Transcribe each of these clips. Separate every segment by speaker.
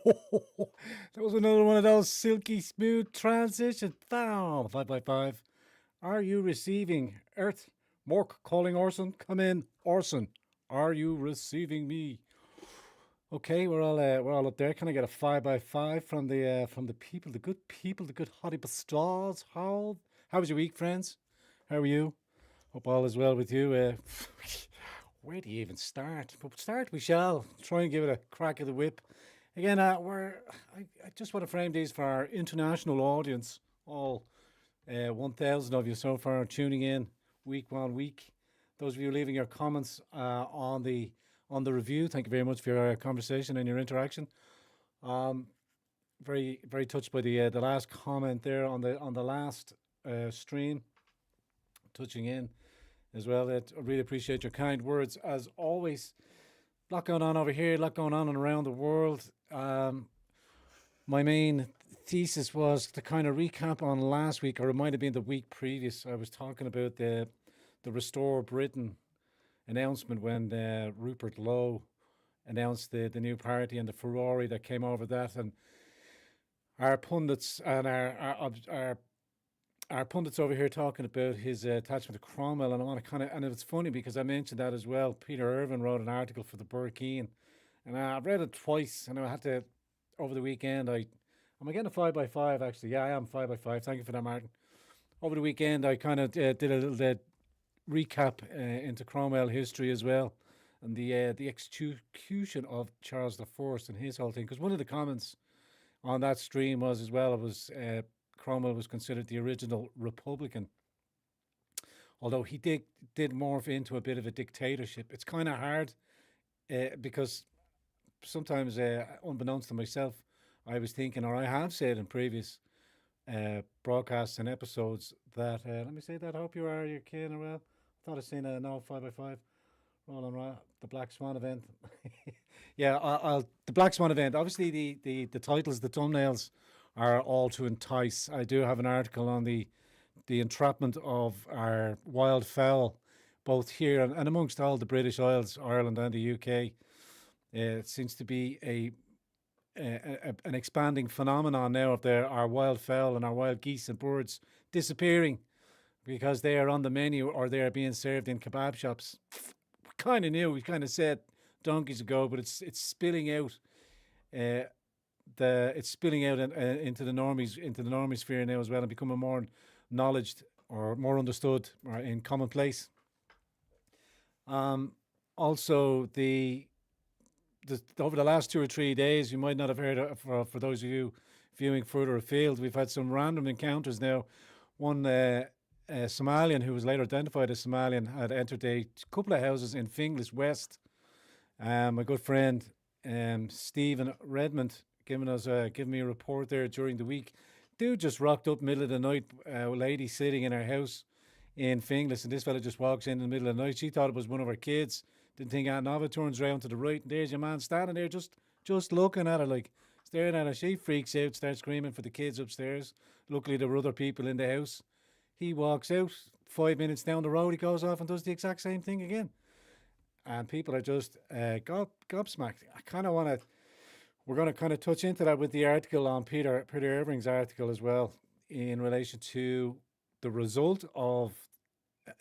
Speaker 1: That was another one of those silky smooth transitions. Down 5 by 5. Are you receiving Earth? Mork calling Orson. Come in, Orson. Are you receiving me? Okay, we're all up there. Can I get a 5 by 5 from the people, the good people, the good hottie stars? How was your week, friends? How are you? Hope all is well with you. Where do you even start? But start we shall. Try and give it a crack of the whip. Again, I just want to frame these for our international audience. All 1,000 of you so far tuning in week one week. Those of you leaving your comments on the review, thank you very much for your conversation and your interaction. Very very touched by the last comment there on the last stream, touching in as well. I really appreciate your kind words as always. A lot going on over here, a lot going on and around the world. My main thesis was to kind of recap on last week, or it might have been the week previous. I was talking about the Restore Britain announcement when Rupert Lowe announced the new party and the furore that came over that, and our pundits and our pundits over here talking about his attachment to Cromwell, and I want to kind of, and it's funny because I mentioned that as well. Peter Irvin wrote an article for the Burkean, and I've read it twice, and I had to over the weekend. Am I getting a 5 by 5 actually? Yeah, I am 5 by 5. Thank you for that, Martin. Over the weekend, I kind of did a little recap into Cromwell history as well, and the execution of Charles the First and his whole thing. Because one of the comments on that stream was as well, it was Cromwell was considered the original Republican, although he did morph into a bit of a dictatorship. It's kind of hard because sometimes, unbeknownst to myself, I was thinking, or I have said in previous broadcasts and episodes that let me say that. I hope you are, your kid, or well. I thought I seen a no 5 by 5. Rolling right, the Black Swan event. Yeah, the Black Swan event. Obviously, the titles, the thumbnails are all to entice. I do have an article on the entrapment of our wild fowl, both here and amongst all the British Isles, Ireland and the UK. It seems to be an expanding phenomenon now of our wild fowl and our wild geese and birds disappearing because they are on the menu or they are being served in kebab shops. We kind of knew, we kind of said donkeys ago, but it's spilling out. It's spilling out into the normies sphere now as well, and becoming more knowledged or more understood or in commonplace. Also, over the last 2 or 3 days, you might not have heard of, for those of you viewing further afield, we've had some random encounters now. One Somalian who was later identified as Somalian had entered a couple of houses in Finglas West. My good friend Stephen Redmond giving me a report there during the week. Dude just rocked up middle of the night. A lady sitting in her house in Finglas, and this fella just walks in the middle of the night. She thought it was one of her kids. Didn't think anything of it. Turns around to the right, and there's your man standing there, just looking at her, like staring at her. She freaks out, starts screaming for the kids upstairs. Luckily, there were other people in the house. He walks out. 5 minutes down the road, he goes off and does the exact same thing again. And people are just gobsmacked. I kind of want to. We're going to kind of touch into that with the article on Peter Irving's article as well, in relation to the result of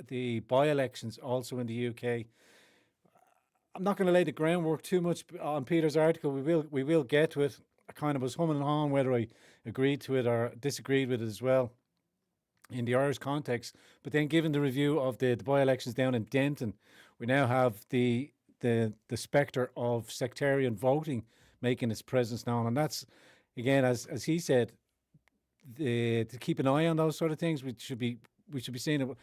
Speaker 1: the by-elections also in the UK. I'm not going to lay the groundwork too much on Peter's article. We will get to it. I kind of was humming and hawing whether I agreed to it or disagreed with it as well in the Irish context. But then, given the review of the by-elections down in Denton, we now have the spectre of sectarian voting making its presence known, and that's again, as he said, to keep an eye on those sort of things. We should be seeing it,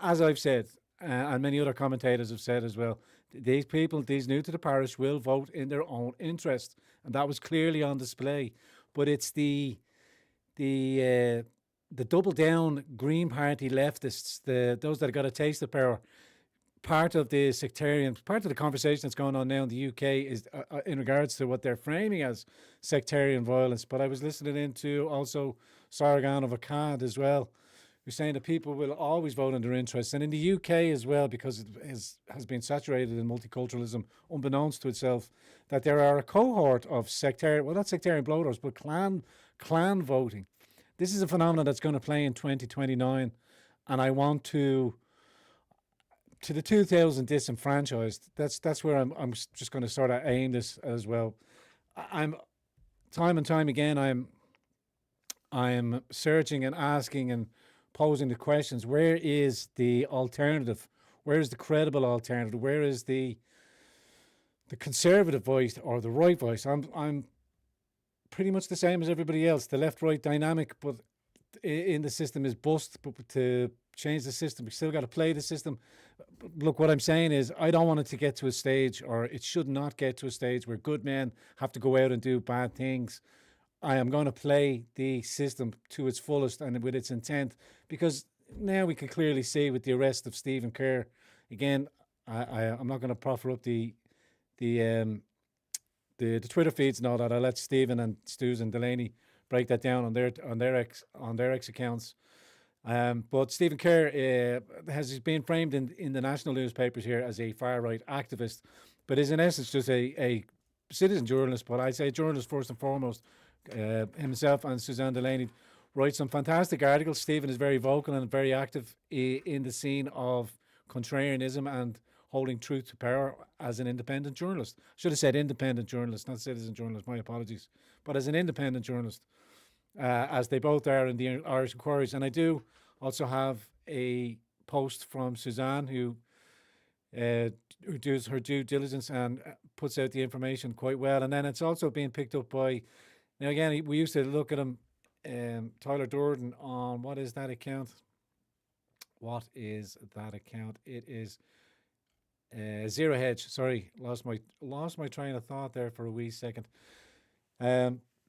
Speaker 1: as I've said, and many other commentators have said as well. These people, these new to the parish, will vote in their own interest, and that was clearly on display. But it's the double down Green Party leftists, those that have got a taste of power. Part of the sectarian, part of the conversation that's going on now in the UK is in regards to what they're framing as sectarian violence. But I was listening into also Sargon of Akkad as well, who's saying that people will always vote on their interests. And in the UK as well, because it has been saturated in multiculturalism, unbeknownst to itself, that there are a cohort of sectarian, well, not sectarian bloaters, but clan voting. This is a phenomenon that's going to play in 2029. And I want to the 2000 disenfranchised, that's where I'm just going to sort of aim this as well. I'm time and time again, I'm searching and asking and posing the questions. Where is the alternative? Where is the credible alternative? Where is the conservative voice or the right voice? I'm pretty much the same as everybody else. The left-right dynamic, but in the system is bust. But to change the system, we still got to play the system. Look, what I'm saying is, I don't want it to get to a stage, or it should not get to a stage where good men have to go out and do bad things. I am going to play the system to its fullest and with its intent, because now we can clearly see with the arrest of Stephen Kerr. Again, I'm not going to proffer up the um, the Twitter feeds and all that. I let Stephen and Stews and Delaney break that down on their ex accounts. But Stephen Kerr has been framed in the national newspapers here as a far right activist, but is in essence just a citizen journalist. But I say journalist first and foremost. Himself and Suzanne Delaney write some fantastic articles. Stephen is very vocal and very active in the scene of contrarianism and holding truth to power as an independent journalist. Should have said independent journalist, not citizen journalist. My apologies. But as an independent journalist, as they both are in the Irish inquiries. And I do also have a post from Suzanne who does her due diligence and puts out the information quite well. And then it's also being picked up by, now again, we used to look at him, Tyler Durden, on what is that account? What is that account? It is Zero Hedge. Sorry, lost my train of thought there for a wee second.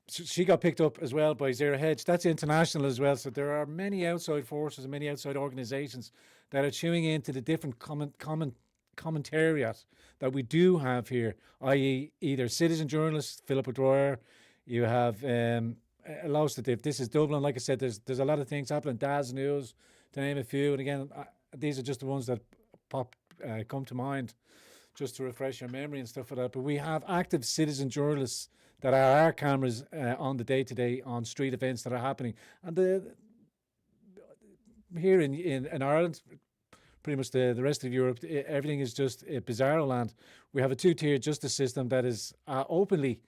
Speaker 1: She got picked up as well by Zero Hedge. That's international as well. So there are many outside forces and many outside organisations that are tuning into the different commentariat that we do have here, i.e., either citizen journalists, Philip O'Dwyer. You have loads of this is Dublin. Like I said, there's a lot of things happening. Daz News, to name a few. And again, these are just the ones that come to mind, just to refresh your memory and stuff like that. But we have active citizen journalists that are our cameras on the day-to-day on street events that are happening. And here in Ireland, pretty much the rest of Europe, everything is just a bizarro land. We have a two-tier justice system that is openly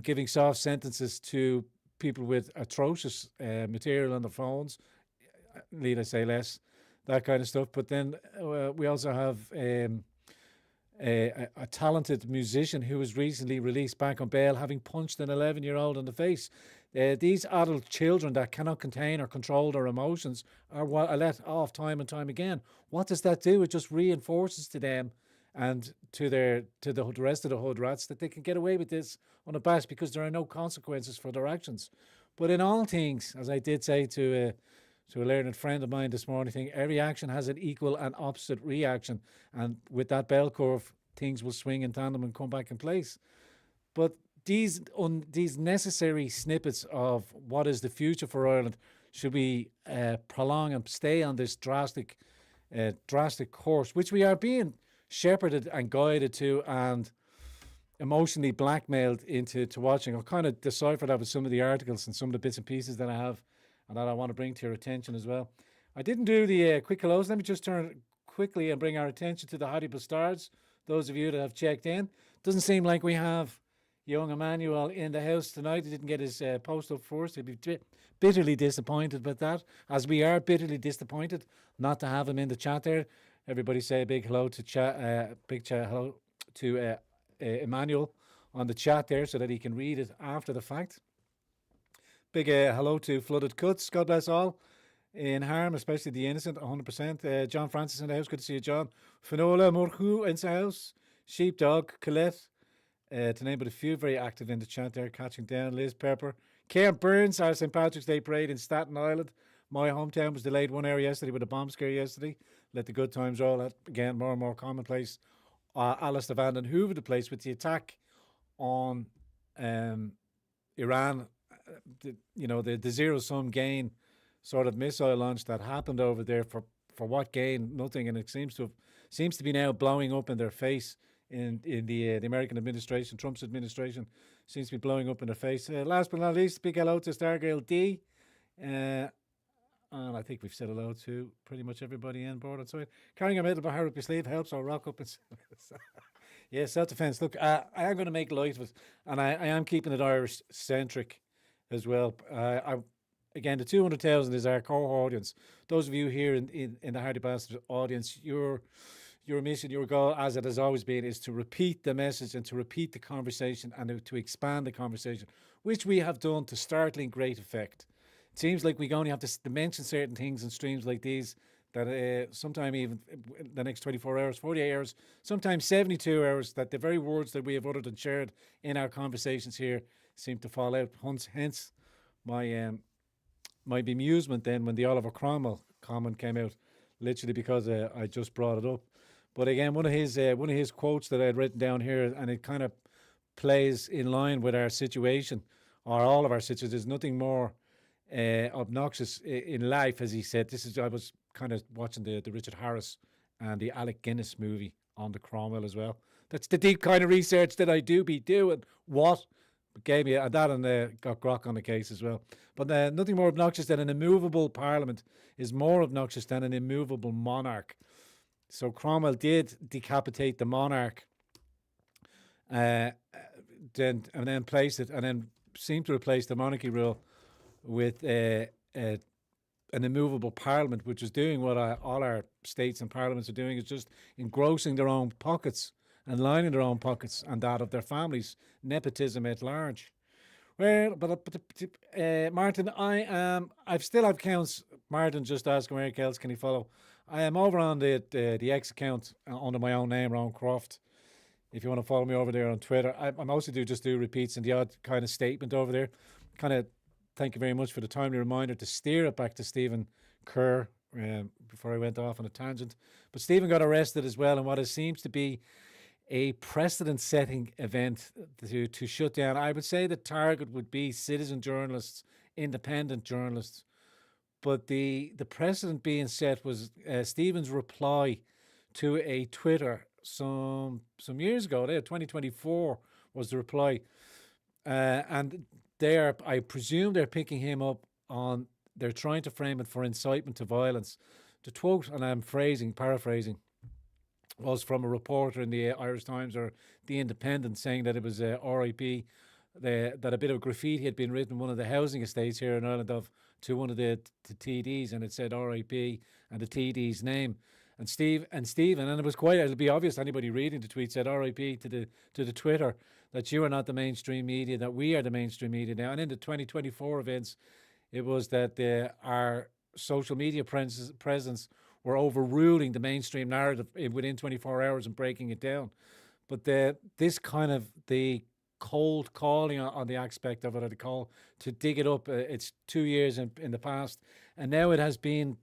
Speaker 1: giving soft sentences to people with atrocious material on their phones, need I say less, that kind of stuff. But then we also have a talented musician who was recently released back on bail, having punched an 11-year-old in the face. These adult children that cannot contain or control their emotions are let off time and time again. What does that do? It just reinforces to them and to the rest of the hood rats that they can get away with this unabashed because there are no consequences for their actions. But in all things, as I did say to a learned friend of mine this morning, I think every action has an equal and opposite reaction, and with that bell curve, things will swing in tandem and come back in place. But these necessary snippets of what is the future for Ireland should we prolong and stay on this drastic course, which we are being shepherded and guided to and emotionally blackmailed into watching. I'll kind of decipher that with some of the articles and some of the bits and pieces that I have and that I want to bring to your attention as well. I didn't do the quick hellos. Let me just turn quickly and bring our attention to the Hottie Bastards. Those of you that have checked in. Doesn't seem like we have young Emmanuel in the house tonight. He didn't get his post up first. He'd be bitterly disappointed with that, as we are bitterly disappointed not to have him in the chat there. Everybody say a big hello to hello to Emmanuel on the chat there so that he can read it after the fact. Big hello to Flooded Cuts. God bless all in harm, especially the innocent, 100%. John Francis in the house. Good to see you, John. Finola Murku in the house. Sheepdog, Colette, to name but a few, very active in the chat there, catching down. Liz Pepper. Cairn Burns, our St. Patrick's Day parade in Staten Island. My hometown was delayed 1 hour yesterday with a bomb scare yesterday. Let the good times roll. That, again, more and more commonplace. Alistair Vanden Hoover the place with the attack on Iran. The zero-sum gain sort of missile launch that happened over there for what gain? Nothing, and it seems to be now blowing up in their face in the American administration, Trump's administration seems to be blowing up in their face. Last but not least, big hello to Stargirl D. Uh, and I think we've said hello to pretty much everybody on board outside. Carrying a metal bar up your sleeve helps, or rock up and yeah, self-defense. Look, I am going to make light of it, and I am keeping it Irish centric as well. Again, the 200,000 is our core audience. Those of you here in the Hardy Bastard audience, your mission, your goal, as it has always been, is to repeat the message and to repeat the conversation and to expand the conversation, which we have done to startling great effect. It seems like we only have to mention certain things in streams like these that sometime even the next 24 hours, 48 hours, sometimes 72 hours, that the very words that we have uttered and shared in our conversations here seem to fall out. Hence my bemusement then when the Oliver Cromwell comment came out, literally because I just brought it up. But again, one of his quotes that I had written down here, and it kind of plays in line with our situation, or all of our situations. There's nothing more obnoxious in life, as he said. I was kind of watching the Richard Harris and the Alec Guinness movie on the Cromwell as well. That's the deep kind of research that I do be doing. What? Gave me that, and got Grok on the case as well. But nothing more obnoxious than an immovable parliament is more obnoxious than an immovable monarch. So Cromwell did decapitate the monarch, then placed it, and then seemed to replace the monarchy rule with an immovable parliament, which is doing what all our states and parliaments are doing, is just engrossing their own pockets and lining their own pockets and that of their families. Nepotism at large. Well, but Martin, I still have accounts. Martin just asking where else can he follow. I am over on the X account under my own name, Ron Croft. If you want to follow me over there on Twitter, I mostly do repeats and the odd kind of statement over there. Kind of thank you very much for the timely reminder to steer it back to Stephen Kerr before I went off on a tangent. But Stephen got arrested as well in what seems to be a precedent-setting event to shut down. I would say the target would be citizen journalists, independent journalists. But the precedent being set was Stephen's reply to a Twitter some years ago. 2024 was the reply, and I presume they're picking him up on. They're trying to frame it for incitement to violence. The quote, and I'm paraphrasing, was from a reporter in the Irish Times or the Independent saying that it was RIP, that a bit of graffiti had been written in one of the housing estates here in Ireland to one of the TDs, and it said RIP and the TD's name. And Stephen, and it was it'll be obvious to anybody reading the tweet, said RIP to the Twitter, that you are not the mainstream media, that we are the mainstream media now. And in the 2024 events, it was that our social media presence were overruling the mainstream narrative within 24 hours and breaking it down. But this kind of the cold calling on the aspect of it, or the call to dig it up, it's 2 years in the past, and now it has been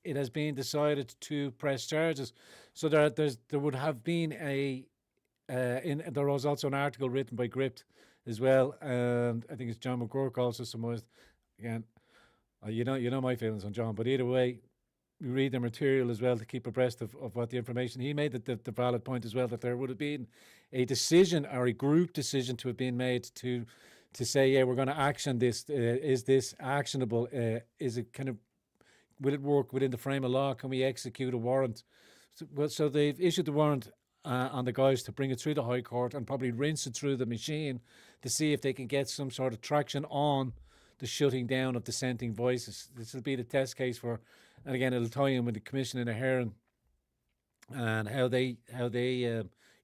Speaker 1: decided to press charges. So there would have been there was also an article written by Gript as well, and I think it's John McGurk also summarised. Again, you know my feelings on John, but either way, we read the material as well to keep abreast of what the information. He made the valid point as well that there would have been a decision or a group decision to have been made to say, yeah, we're going to action this. Is this actionable? Is it will it work within the frame of law? Can we execute a warrant? So they've issued the warrant on the guys to bring it through the High Court and probably rinse it through the machine to see if they can get some sort of traction on the shutting down of dissenting voices. This will be the test case for, and again, it'll tie in with the Commission in a hearing and how they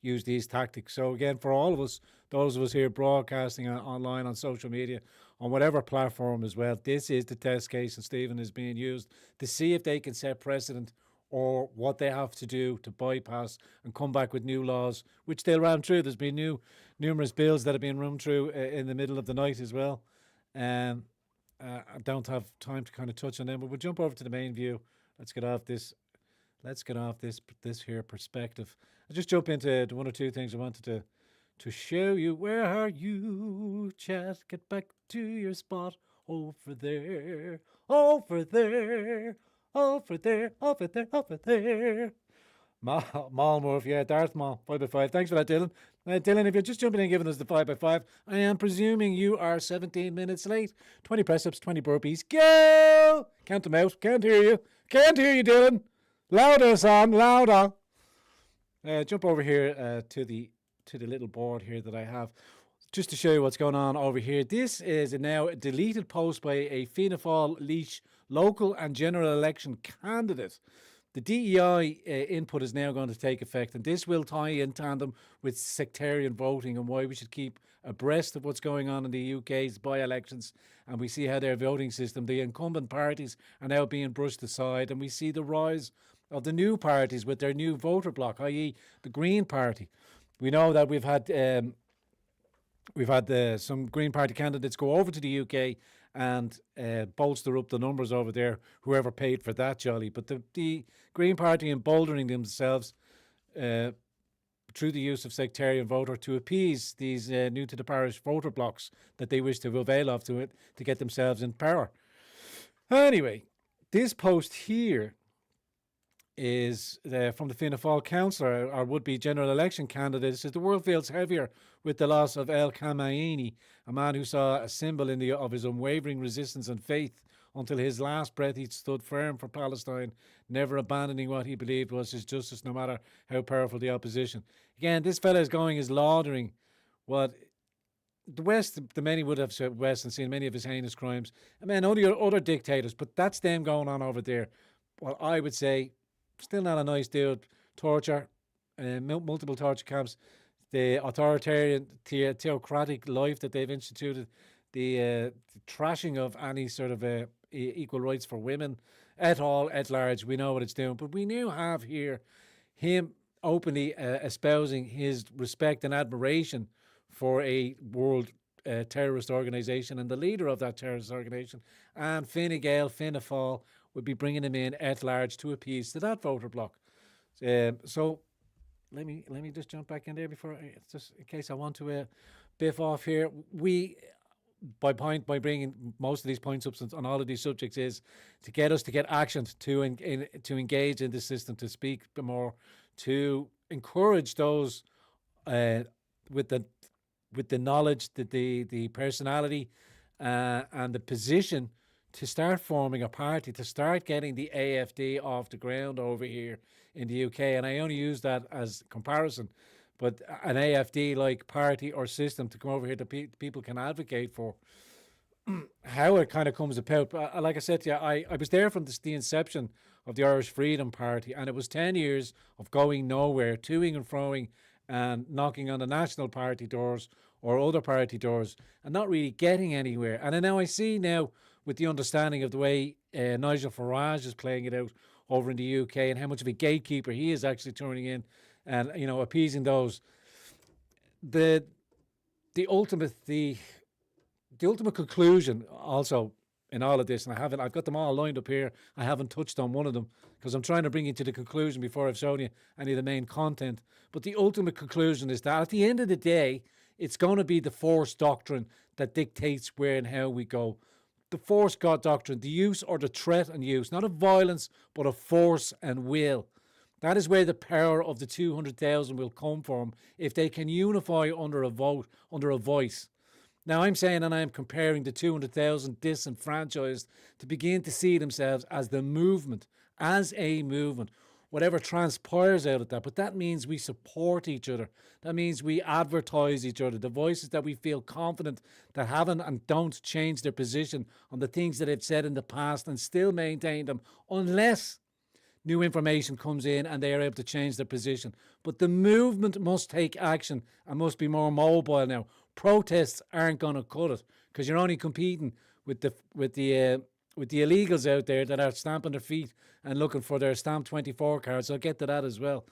Speaker 1: use these tactics. So again, for all of us, those of us here broadcasting online on social media, on whatever platform as well, this is the test case, and Stephen is being used to see if they can set precedent or what they have to do to bypass and come back with new laws, which they'll ram through. There's been numerous bills that have been run through in the middle of the night as well. I don't have time to kind of touch on them, but we'll jump over to the main view. Let's get off this here perspective. I'll just jump into one or two things I wanted to show you. Where are you, chat? Get back to your spot. over there, over there, over there, over there, over there. Mall Murphy, yeah, Darth Maul, 5x5. Thanks for that, Dylan. Dylan, if you're just jumping in and giving us the 5x5, I am presuming you are 17 minutes late. 20 press ups, 20 burpees. Go! Count them out. Can't hear you. Can't hear you, Dylan. Louder, son, louder. Jump over here to the little board here that I have, just to show you what's going on over here. This is now a deleted post by a Fianna Fáil Laois local and general election candidate. The DEI input is now going to take effect, and this will tie in tandem with sectarian voting and why we should keep abreast of what's going on in the UK's by-elections. And we see how their voting system, the incumbent parties, are now being brushed aside, and we see the rise of the new parties with their new voter bloc, i.e. the Green Party. We know that we've had some Green Party candidates go over to the UK and bolster up the numbers over there, whoever paid for that jolly. But the Green Party emboldening themselves through the use of sectarian voter to appease these new to the parish voter blocks that they wish to avail of to get themselves in power. Anyway, this post here is from the Fianna Fáil councillor, our would-be general election candidate. It says the world feels heavier with the loss of El Khamenei, a man who saw a symbol of his unwavering resistance and faith. Until his last breath, he stood firm for Palestine, never abandoning what he believed was his justice, no matter how powerful the opposition. Again, this fella is laudering what the West, the many would have said West and seen many of his heinous crimes. I mean, only other dictators, but that's them going on over there. Well, I would say, still not a nice deal. Torture, multiple torture camps, the authoritarian, theocratic life that they've instituted, the trashing of any sort of equal rights for women, at large. We know what it's doing. But we now have here him openly espousing his respect and admiration for a world terrorist organisation and the leader of that terrorist organisation. And Fine Gael, Fianna Fáil, would be bringing him in at large to appease to that voter bloc. So let me just jump back in there before, just in case I want to biff off here. By bringing most of these points up on all of these subjects is to get us to get action, to engage in the system, to speak more, to encourage those with the knowledge, the personality and the position to start forming a party, to start getting the AFD off the ground over here in the UK. And I only use that as comparison, but an AFD-like party or system to come over here that people can advocate for. How it kind of comes about. Like I said to you, I was there from the inception of the Irish Freedom Party, and it was 10 years of going nowhere, toing and froing and knocking on the National Party doors or other party doors and not really getting anywhere. And now I see now, with the understanding of the way Nigel Farage is playing it out over in the UK and how much of a gatekeeper he is actually turning in and, you know, appeasing those. The ultimate conclusion also in all of this, and I've got them all lined up here. I haven't touched on one of them because I'm trying to bring you to the conclusion before I've shown you any of the main content. But the ultimate conclusion is that at the end of the day, it's going to be the force doctrine that dictates where and how we go. The force God doctrine, the use or the threat and use, not of violence, but of force and will. That is where the power of the 200,000 will come from if they can unify under a vote, under a voice. Now, I'm saying, and I'm comparing the 200,000 disenfranchised to begin to see themselves as the movement, as a movement, whatever transpires out of that. But that means we support each other. That means we advertise each other. The voices that we feel confident that haven't and don't change their position on the things that they've said in the past and still maintain them unless new information comes in and they are able to change their position. But the movement must take action and must be more mobile now. Protests aren't going to cut it because you're only competing with the illegals out there that are stamping their feet and looking for their Stamp 24 cards. I'll get to that as well.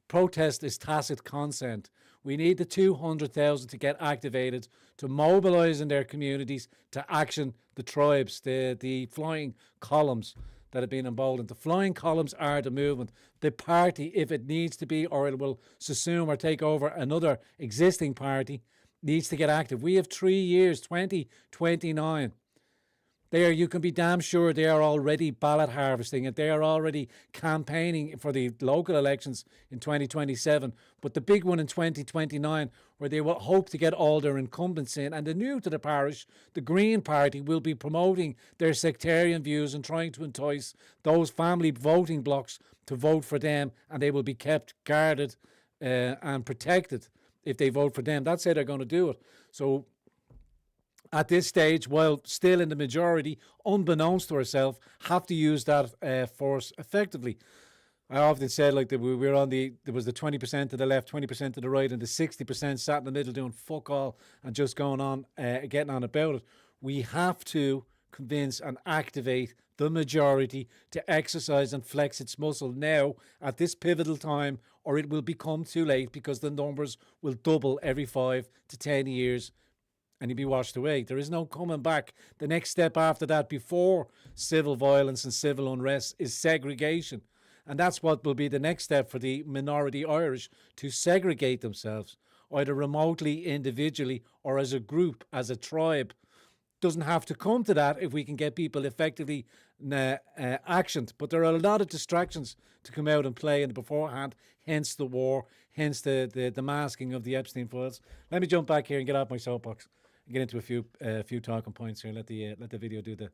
Speaker 1: Protest is tacit consent. We need the 200,000 to get activated, to mobilise in their communities, to action the tribes, the flying columns that have been emboldened. The flying columns are the movement. The party, if it needs to be, or it will subsume or take over another existing party, needs to get active. We have 3 years, 2029. You can be damn sure they are already ballot harvesting and they are already campaigning for the local elections in 2027. But the big one in 2029, where they will hope to get all their incumbents in. And the new to the parish, the Green Party, will be promoting their sectarian views and trying to entice those family voting blocks to vote for them. And they will be kept guarded and protected if they vote for them. That's how they're going to do it. So at this stage, while still in the majority, unbeknownst to ourselves, have to use that force effectively. I often said like that we were on there was the 20% to the left, 20% to the right, and the 60% sat in the middle doing fuck all and just going on, getting on about it. We have to convince and activate the majority to exercise and flex its muscle now at this pivotal time, or it will become too late because the numbers will double every 5 to 10 years and you'll be washed away. There is no coming back. The next step after that, before civil violence and civil unrest, is segregation. And that's what will be the next step for the minority Irish, to segregate themselves, either remotely, individually, or as a group, as a tribe. Doesn't have to come to that if we can get people effectively actioned. But there are a lot of distractions to come out and play in beforehand, hence the war, hence the masking of the Epstein files. Let me jump back here and get off my soapbox and get into a few talking points here. Let the video do the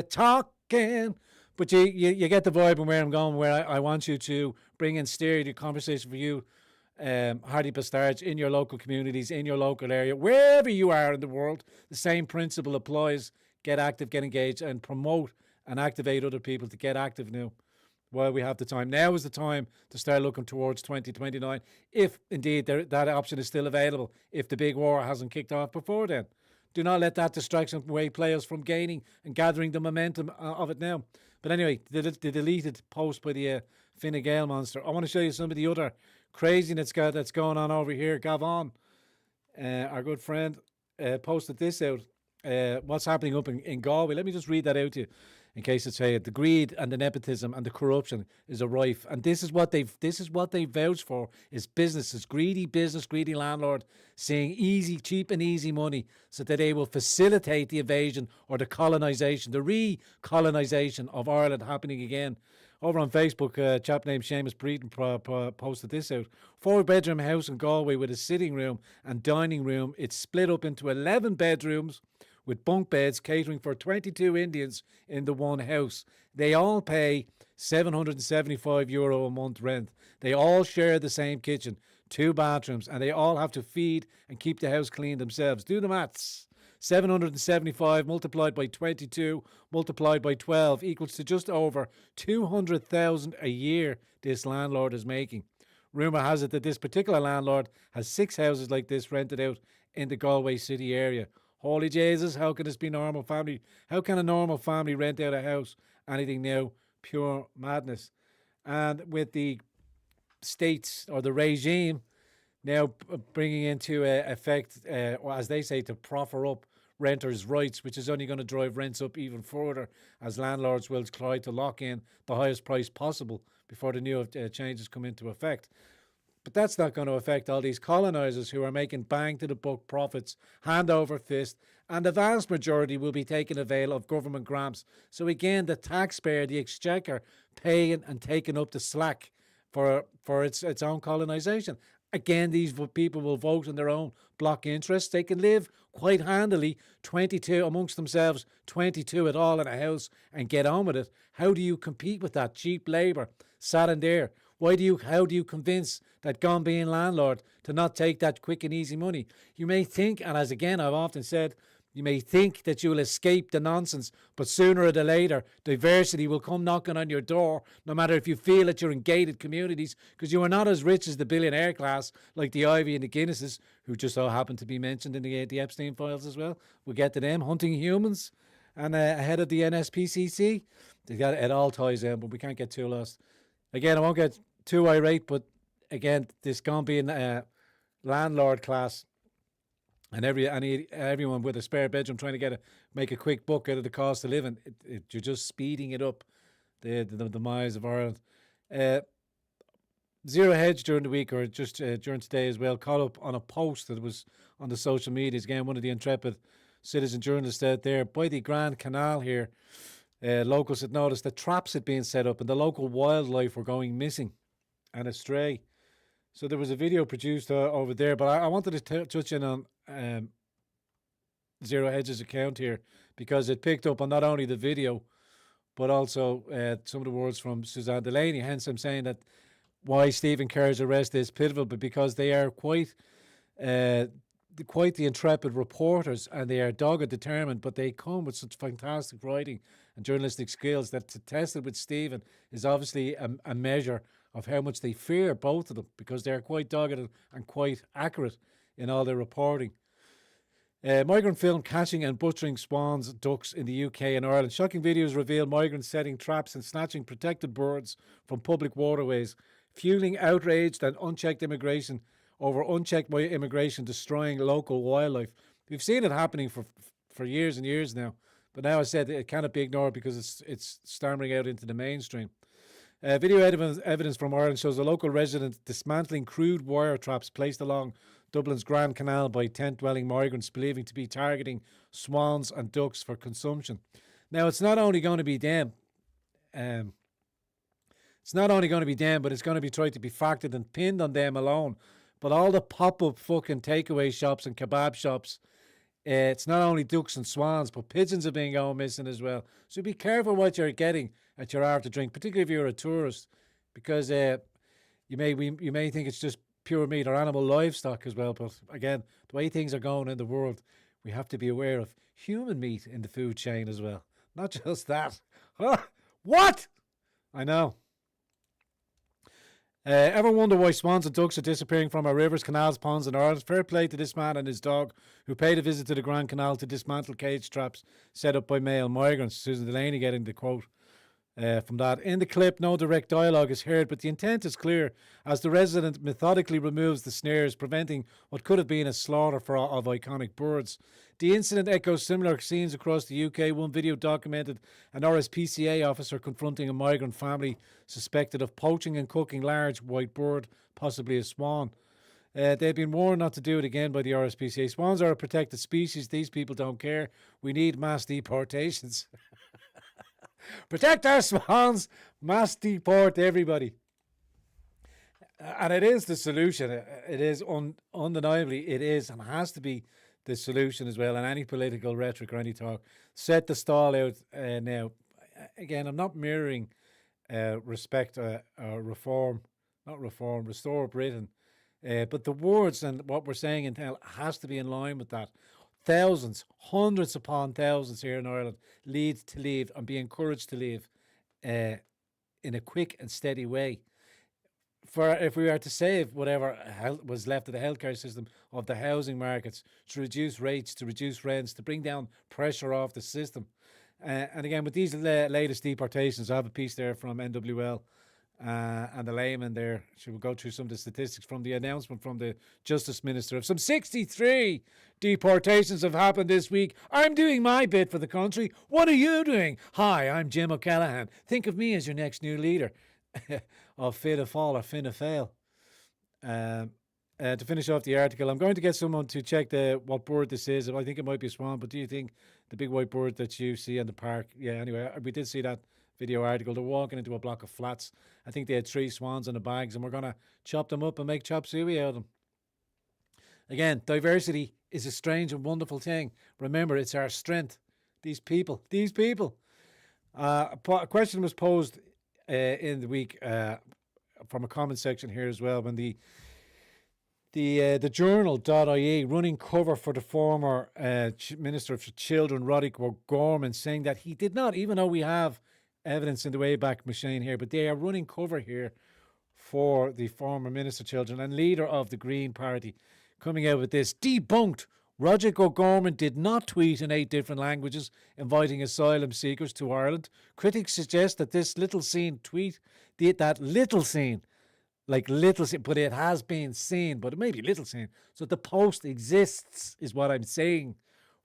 Speaker 1: talking. But you get the vibe and where I'm going, where I want you to bring and steer the conversation for you, Hardy Bastards, in your local communities, in your local area, wherever you are in the world. The same principle applies. Get active, get engaged, and promote and activate other people to get active now while we have the time. Now is the time to start looking towards 2029, if indeed that option is still available, if the big war hasn't kicked off before then. Do not let that distraction play us from gaining and gathering the momentum of it now. But anyway, the deleted post by the Fine Gael monster. I want to show you some of the other craziness that's going on over here. Gavon, our good friend, posted this out. What's happening up in Galway. Let me just read that out to you in case it's the greed and the nepotism and the corruption is a rife. And this is what they vouch for, is businesses, greedy business, greedy landlord, seeing cheap and easy money so that they will facilitate the invasion or the colonisation, the re-colonisation of Ireland happening again. Over on Facebook, a chap named Seamus Breeden posted this out. 4-bedroom house in Galway with a sitting room and dining room. It's split up into 11 bedrooms with bunk beds catering for 22 Indians in the one house. They all pay €775 a month rent. They all share the same kitchen, 2 bathrooms, and they all have to feed and keep the house clean themselves. Do the maths. 775 multiplied by 22 multiplied by 12 equals to just over 200,000 a year this landlord is making. Rumour has it that this particular landlord has 6 houses like this rented out in the Galway city area. Holy Jesus, how can this be normal family? How can a normal family rent out a house? Anything now? Pure madness. And with the states or the regime now bringing into effect, as they say, to proffer up renters' rights, which is only going to drive rents up even further as landlords will try to lock in the highest price possible before the new changes come into effect. But that's not going to affect all these colonisers who are making bang to the buck profits, hand over fist, and the vast majority will be taking avail of government grants. So again, the taxpayer, the exchequer, paying and taking up the slack for its own colonisation. Again, these people will vote in their own block interests. They can live quite handily 22 amongst themselves, 22 at all in a house, and get on with it. How do you compete with that cheap labour sat in there? How do you convince that Gombean landlord to not take that quick and easy money? You may think, and as again I've often said, you may think that you'll escape the nonsense, but sooner or later, diversity will come knocking on your door, no matter if you feel that you're in gated communities, because you are not as rich as the billionaire class, like the Ivy and the Guinnesses, who just so happen to be mentioned in the Epstein files as well. We'll get to them, hunting humans, and ahead of the NSPCC. It all ties in, but we can't get too lost. Again, I won't get too irate, but again, this Gombean landlord class and everyone with a spare bedroom trying to make a quick buck out of the cost of living, you're just speeding it up, the demise of Ireland. Zero Hedge during the week, or just during today as well, caught up on a post that was on the social medias. Again, one of the intrepid citizen journalist out there, by the Grand Canal here, locals had noticed that traps had been set up and the local wildlife were going missing and astray. So there was a video produced over there, but I wanted to touch in on Zero Hedge's account here because it picked up on not only the video, but also some of the words from Suzanne Delaney. Hence, I'm saying that why Stephen Kerr's arrest is pivotal, but because they are quite the intrepid reporters and they are dogged, determined, but they come with such fantastic writing and journalistic skills that to test it with Stephen is obviously a measure of how much they fear both of them because they're quite dogged and quite accurate in all their reporting. Migrant film catching and butchering swans, ducks in the UK and Ireland. Shocking videos reveal migrants setting traps and snatching protected birds from public waterways, fueling outraged and unchecked immigration over unchecked immigration, destroying local wildlife. We've seen it happening for years and years now, but now I said it cannot be ignored because it's stammering out into the mainstream. Video evidence from Ireland shows a local resident dismantling crude wire traps placed along Dublin's Grand Canal by tent-dwelling migrants believing to be targeting swans and ducks for consumption. Now, it's not only going to be them. But it's going to be tried to be factored and pinned on them alone. But all the pop-up fucking takeaway shops and kebab shops, it's not only ducks and swans, but pigeons are being going missing as well. So be careful what you're getting at your after drink, particularly if you're a tourist, because you may think it's just pure meat or animal livestock as well. But again, the way things are going in the world, we have to be aware of human meat in the food chain as well. Not just that. Huh? What? I know. Ever wonder why swans and ducks are disappearing from our rivers, canals, ponds and Ireland? Fair play to this man and his dog who paid a visit to the Grand Canal to dismantle cage traps set up by male migrants. Susan Delaney getting the quote from that. In the clip, no direct dialogue is heard, but the intent is clear as the resident methodically removes the snares, preventing what could have been a slaughter of iconic birds. The incident echoes similar scenes across the UK. One video documented an RSPCA officer confronting a migrant family suspected of poaching and cooking large white bird, possibly a swan. They've been warned not to do it again by the RSPCA. Swans are a protected species. These people don't care. We need mass deportations. Protect our swans, mass deport everybody. And it is the solution. It is undeniably, it is and has to be the solution as well. And any political rhetoric or any talk, set the stall out now. Again, I'm not mirroring respect or reform, not reform, restore Britain. But the words and what we're saying in town has to be in line with that. Thousands, hundreds upon thousands here in Ireland need to leave and be encouraged to leave in a quick and steady way. For if we are to save whatever was left of the healthcare system, of the housing markets, to reduce rates, to reduce rents, to bring down pressure off the system. And again, with these latest deportations, I have a piece there from NWL and the layman there. She will go through some of the statistics from the announcement from the Justice Minister of some 63 deportations have happened this week. I'm doing my bit for the country. What are you doing? Hi, I'm Jim O'Callaghan. Think of me as your next new leader of Fianna Fáil or Fianna Fáil. To finish off the article, I'm going to get someone to check what bird this is. I think it might be a swan, but do you think the big white bird that you see in the park? Yeah, anyway, we did see that video article. They're walking into a block of flats. I think they had 3 swans in the bags, and we're going to chop them up and make chop suey out of them. Again, diversity is a strange and wonderful thing. Remember, it's our strength. These people. A question was posed in the week from a comment section here as well, when the journal.ie running cover for the former Minister for Children, Roderick O'Gorman, saying that he did not, even though we have evidence in the Wayback Machine here, but they are running cover here for the former Minister for Children and leader of the Green Party, coming out with this: debunked. Roderick O'Gorman did not tweet in 8 different languages inviting asylum seekers to Ireland. Critics suggest that this little scene tweet, that little scene, like little scene, but it has been seen, but it may be little scene. So the post exists, is what I'm saying,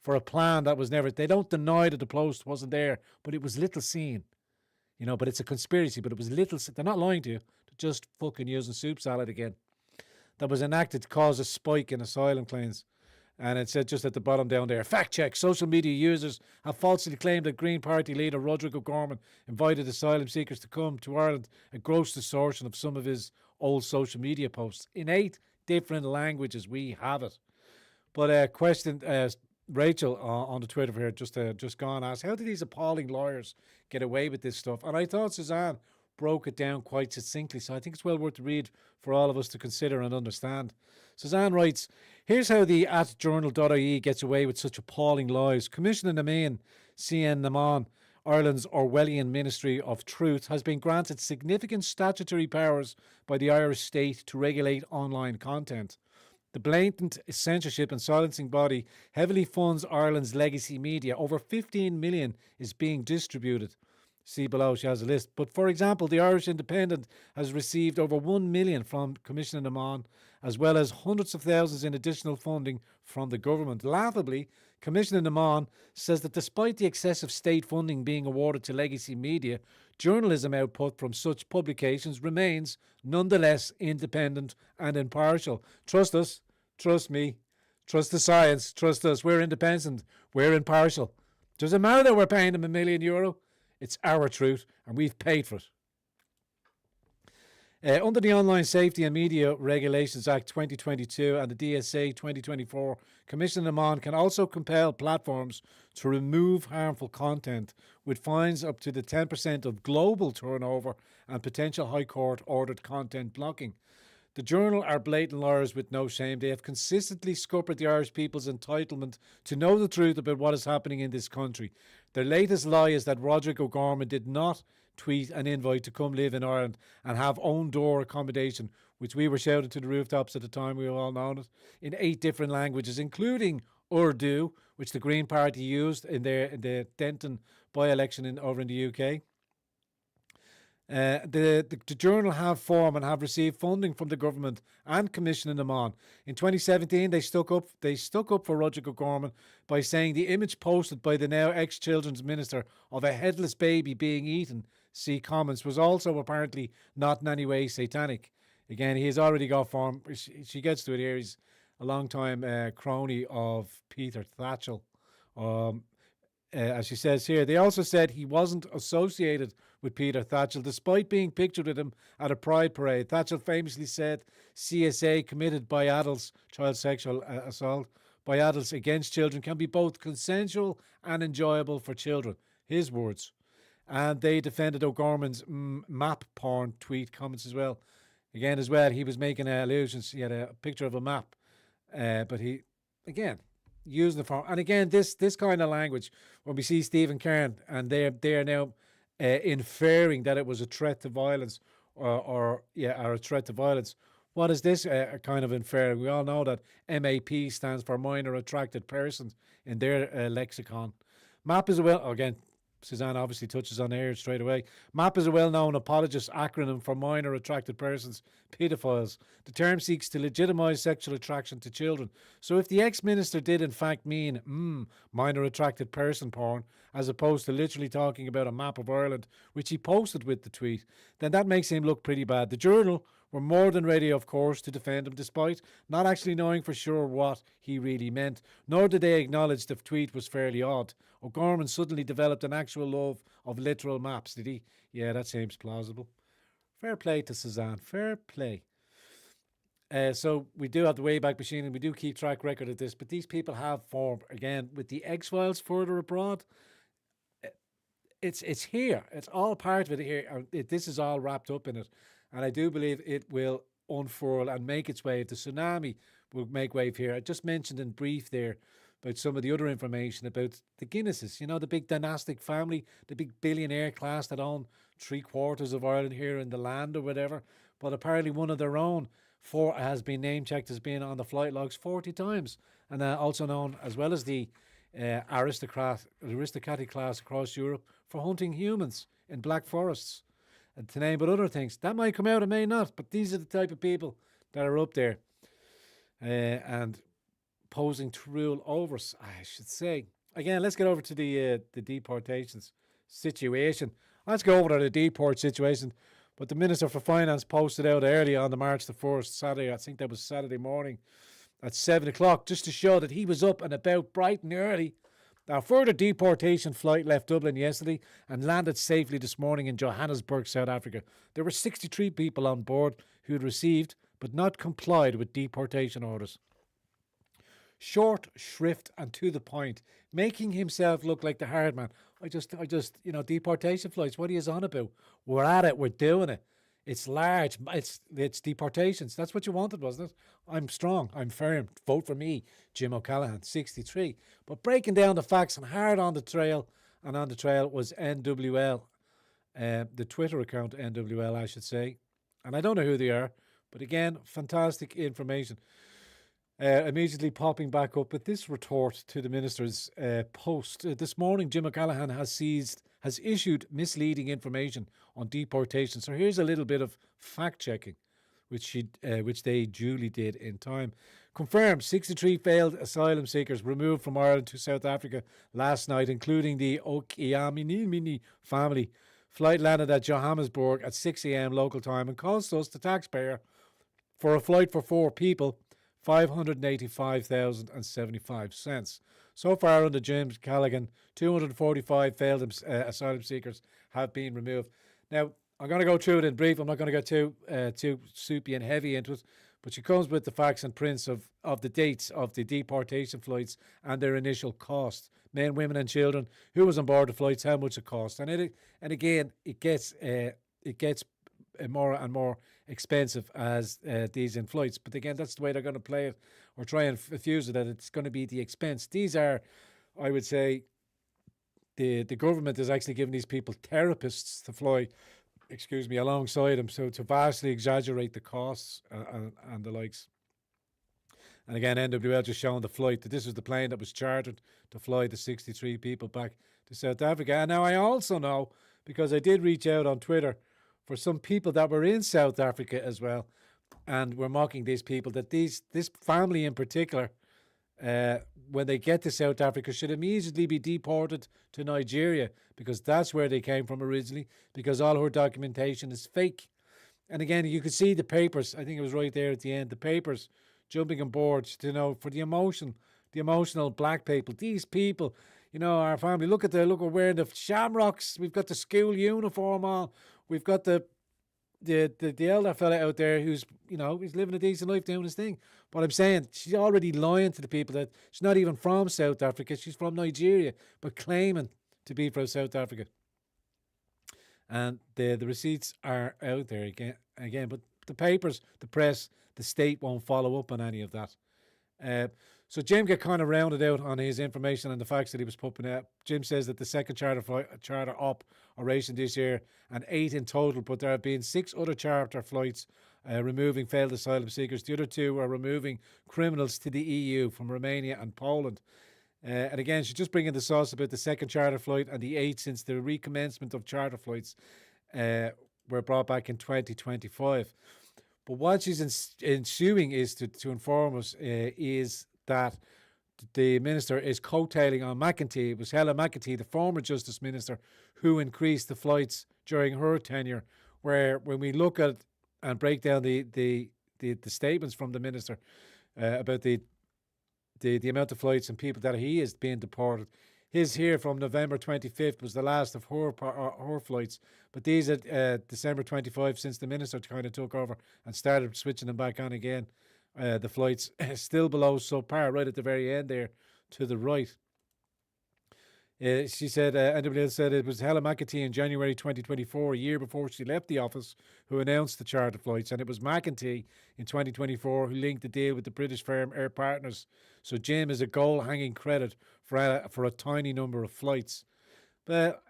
Speaker 1: for a plan that was never. They don't deny that the post wasn't there, but it was little seen. You know, but it's a conspiracy, but it was little. They're not lying to you. They're just fucking using soup salad again. That was enacted to cause a spike in asylum claims. And it said just at the bottom down there, fact check, social media users have falsely claimed that Green Party leader Roderick O'Gorman invited asylum seekers to come to Ireland, a gross distortion of some of his old social media posts. In 8 different languages, we have it. But question, Rachel on the Twitter here just gone asked, how do these appalling lawyers get away with this stuff? And I thought Suzanne broke it down quite succinctly, so I think it's well worth to read for all of us to consider and understand. Suzanne writes, here's how the @journal.ie gets away with such appalling lies. Commissioner Naman, CN Naman, Ireland's Orwellian Ministry of Truth, has been granted significant statutory powers by the Irish state to regulate online content. The blatant censorship and silencing body heavily funds Ireland's legacy media. Over 15 million is being distributed. See below, she has a list. But for example, the Irish Independent has received over 1 million from Commissioner Naman, as well as hundreds of thousands in additional funding from the government. Laughably, Commissioner Naman says that despite the excessive state funding being awarded to legacy media, journalism output from such publications remains nonetheless independent and impartial. Trust us, trust me, trust the science, trust us. We're independent, we're impartial. Doesn't matter that we're paying them €1 million. It's our truth, and we've paid for it. Under the Online Safety and Media Regulations Act 2022 and the DSA 2024, Commissioner Naman can also compel platforms to remove harmful content with fines up to the 10% of global turnover and potential High Court ordered content blocking. The Journal are blatant liars with no shame. They have consistently scuppered the Irish people's entitlement to know the truth about what is happening in this country. Their latest lie is that Roderick O'Gorman did not tweet an invite to come live in Ireland and have own door accommodation, which we were shouting to the rooftops at the time, we all known it, in 8 different languages, including Urdu, which the Green Party used in the Denton by-election over in the UK. The Journal have formed and have received funding from the government and Commissioner Naman. In 2017, they stuck up for Roderick O'Gorman by saying the image posted by the now ex-Children's Minister of a headless baby being eaten, see comments, was also apparently not in any way satanic. Again, he has already got form. She gets to it here. He's a long-time crony of Peter Thatchell. As she says here, they also said he wasn't associated with Peter Thatchell, despite being pictured with him at a pride parade. Thatchell famously said CSA committed by adults, child sexual assault by adults against children, can be both consensual and enjoyable for children. His words. And they defended O'Gorman's map porn tweet comments as well. Again, as well, he was making allusions. He had a picture of a map, but he, again, using the form. And again, this kind of language, when we see Stephen Kern and they are now inferring that it was a threat to violence or a threat to violence. What is this kind of inferring? We all know that MAP stands for Minor Attracted Persons in their lexicon. MAP is again, Suzanne obviously touches on here straight away. MAP is a well-known apologist acronym for Minor Attracted Persons, paedophiles. The term seeks to legitimise sexual attraction to children. So if the ex-minister did in fact mean minor attracted person porn, as opposed to literally talking about a map of Ireland, which he posted with the tweet, then that makes him look pretty bad. The Journal were more than ready, of course, to defend him, despite not actually knowing for sure what he really meant, nor did they acknowledge the tweet was fairly odd. O'Gorman suddenly developed an actual love of literal maps, did he? Yeah, that seems plausible. Fair play to Suzanne, fair play. So we do have the Wayback Machine and we do keep track record of this, but these people have formed, again, with the X-Files further abroad. It's here. It's all part of it here. This is all wrapped up in it. And I do believe it will unfurl and make its way. The tsunami will make wave here. I just mentioned in brief there about some of the other information about the Guinnesses, you know, the big dynastic family, the big billionaire class that own 3/4 of Ireland here in the land or whatever. But apparently one of their own has been name checked as being on the flight logs 40 times. And also known as well as the aristocratic class across Europe for hunting humans in black forests. And to name but other things. That might come out, it may not, but these are the type of people that are up there and posing to rule over us, I should say. Again, let's get over to the deportations situation. Let's go over to the deport situation. But the Minister for Finance posted out early on the March the 1st, Saturday, I think that was Saturday morning, at 7 o'clock, just to show that he was up and about bright and early. Our further deportation flight left Dublin yesterday and landed safely this morning in Johannesburg, South Africa. There were 63 people on board who had received but not complied with deportation orders. Short, shrift, and to the point, making himself look like the hard man. I just, deportation flights. What are you on about? We're at it. We're doing it. It's large. It's deportations. That's what you wanted, wasn't it? I'm strong. I'm firm. Vote for me, Jim O'Callaghan, 63. But breaking down the facts and hard on the trail, was NWL, the Twitter account NWL, I should say. And I don't know who they are, but again, fantastic information. Immediately popping back up with this retort to the minister's post. This morning, Jim O'Callaghan has issued misleading information on deportation. So here's a little bit of fact checking, which they duly did in time. Confirmed, 63 failed asylum seekers removed from Ireland to South Africa last night, including the Okiamini family. Flight landed at Johannesburg at 6 a.m. local time and cost us, the taxpayer, for a flight for 4 people, $585,075. So far under James Callaghan, 245 failed asylum seekers have been removed. Now, I'm going to go through it in brief. I'm not going to go too soupy and heavy into it, but she comes with the facts and prints of the dates of the deportation flights and their initial cost. Men, women and children, who was on board the flights, how much it cost. And again, it gets more and more expensive as these in flights. But again, that's the way they're going to play it or try and fuse it, that it's going to be the expense. These are, I would say, the government is actually giving these people therapists to fly, alongside them, so to vastly exaggerate the costs and the likes. And again, NWL just showing the flight, that this was the plane that was chartered to fly the 63 people back to South Africa. And now I also know, because I did reach out on Twitter for some people that were in South Africa as well, and were mocking these people, that this family in particular, when they get to South Africa, should immediately be deported to Nigeria, because that's where they came from originally, because all her documentation is fake. And again, you could see the papers, I think it was right there at the end, the papers jumping on board, for the emotional black people. These people, our family, look, we're wearing the shamrocks, we've got the school uniform on, we've got the elder fella out there who's, he's living a decent life doing his thing. But I'm saying, she's already lying to the people that she's not even from South Africa, she's from Nigeria, but claiming to be from South Africa. And the receipts are out there again, but the papers, the press, the state won't follow up on any of that. So Jim got kind of rounded out on his information and the facts that he was putting out. Jim says that the second charter operation this year, and 8 in total, but there have been 6 other charter flights removing failed asylum seekers. The other 2 are removing criminals to the EU from Romania and Poland. And again, she's just bringing the sauce about the second charter flight and the 8 since the recommencement of charter flights were brought back in 2025. But what she's ensuing is to inform us is that the minister is coattailing on McEntee. It was Helen McEntee, the former Justice Minister, who increased the flights during her tenure, where when we look at and break down the statements from the minister about the amount of flights and people that he is being deported, his here from November 25th was the last of her flights, but these at December 25, since the minister kind of took over and started switching them back on again, the flights still below subpar, right at the very end there to the right. She said, NWL said it was Helen McEntee in January 2024, a year before she left the office, who announced the charter flights, and it was McEntee in 2024 who linked the deal with the British firm Air Partners. So Jim is a goal-hanging credit for a tiny number of flights. But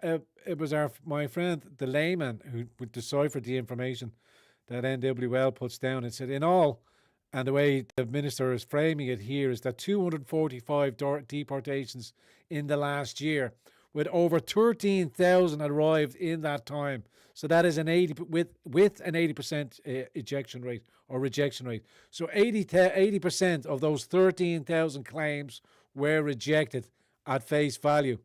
Speaker 1: it was my friend, the layman, who deciphered the information that NWL puts down and said, in all, and the way the minister is framing it here is that 245 deportations in the last year, with over 13,000 arrived in that time. So that is with an 80% ejection rate or rejection rate. So 80% of those 13,000 claims were rejected at face value.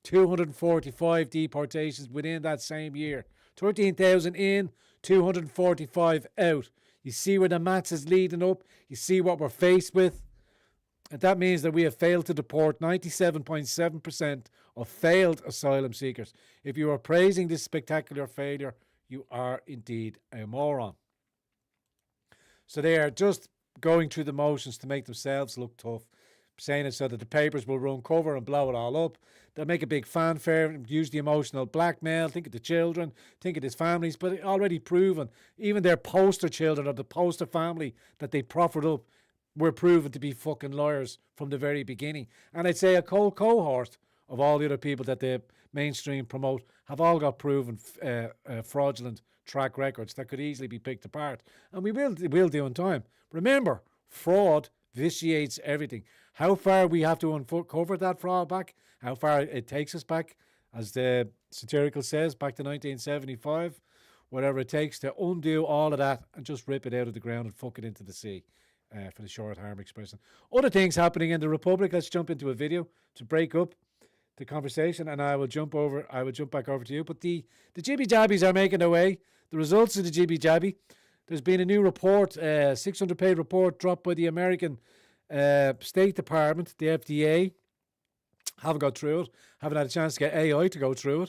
Speaker 1: 245 deportations within that same year. 13,000 in, 245 out. You see where the maths is leading up. You see what we're faced with. And that means that we have failed to deport 97.7% of failed asylum seekers. If you are praising this spectacular failure, you are indeed a moron. So they are just going through the motions to make themselves look tough, saying it so that the papers will run cover and blow it all up. They'll make a big fanfare, use the emotional blackmail, think of the children, think of his families, but already proven, even their poster children or the poster family that they proffered up were proven to be fucking liars from the very beginning. And I'd say a whole cohort of all the other people that the mainstream promote have all got proven fraudulent track records that could easily be picked apart. And we will do in time. Remember, fraud vitiates everything. How far we have to uncover that fraud back, how far it takes us back, as the satirical says, back to 1975, whatever it takes to undo all of that and just rip it out of the ground and fuck it into the sea. For the short harm expression. Other things happening in the Republic. Let's jump into a video to break up the conversation, and I will jump back over to you. But the jibby jabbies are making their way. The results of the jibby jabby. There's been a new report, 600-page report dropped by the American State Department, the FDA. Haven't got through it. Haven't had a chance to get AI to go through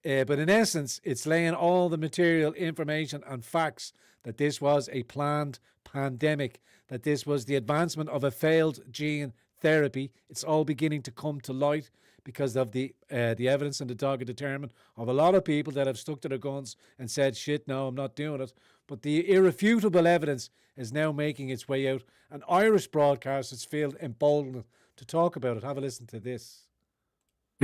Speaker 1: it. But in essence, it's laying all the material, information and facts that this was a planned pandemic, that this was the advancement of a failed gene therapy. It's all beginning to come to light because of the evidence and the dogged determination of a lot of people that have stuck to their guns and said, shit, no, I'm not doing it. But the irrefutable evidence is now making its way out, and Irish broadcasters feel emboldened to talk about it. Have a listen to this.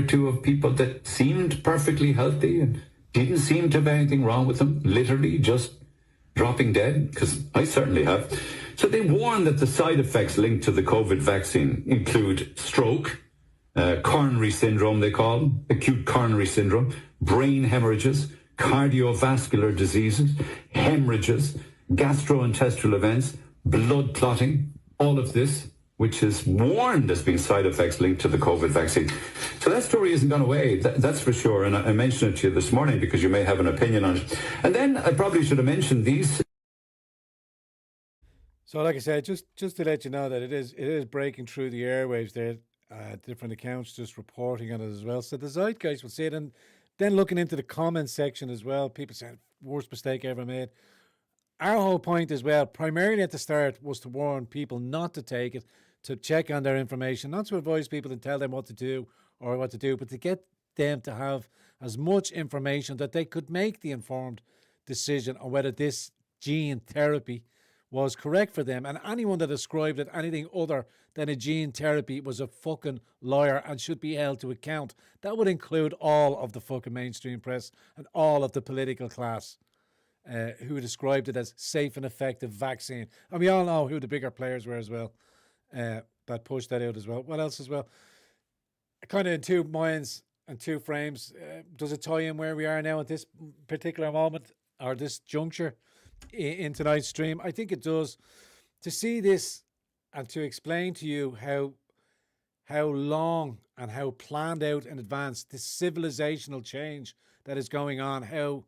Speaker 2: Two of people that seemed perfectly healthy and didn't seem to have anything wrong with them, literally just dropping dead, because I certainly have. So they warn that the side effects linked to the COVID vaccine include stroke, coronary syndrome, they call them, acute coronary syndrome, brain hemorrhages, cardiovascular diseases, hemorrhages, gastrointestinal events, blood clotting, all of this, which is warned as being side effects linked to the COVID vaccine. So that story isn't gone away, that's for sure. And I mentioned it to you this morning because you may have an opinion on it. And then I probably should have mentioned these.
Speaker 1: So like I said, just to let you know that it is breaking through the airwaves there, different accounts just reporting on it as well. So the zeitgeist will see it. And then looking into the comments section as well, people saying, worst mistake ever made. Our whole point as well, primarily at the start, was to warn people not to take it, to check on their information, not to advise people and tell them what to do or what to do, but to get them to have as much information that they could make the informed decision on whether this gene therapy was correct for them. And anyone that ascribed it anything other than a gene therapy was a fucking liar and should be held to account. That would include all of the fucking mainstream press and all of the political class who described it as safe and effective vaccine. And we all know who the bigger players were as well that pushed that out as well. What else as well? Kind of in two minds and two frames. Does it tie in where we are now at this particular moment or this juncture in tonight's stream? I think it does. To see this and to explain to you how long and how planned out in advance this civilizational change that is going on, how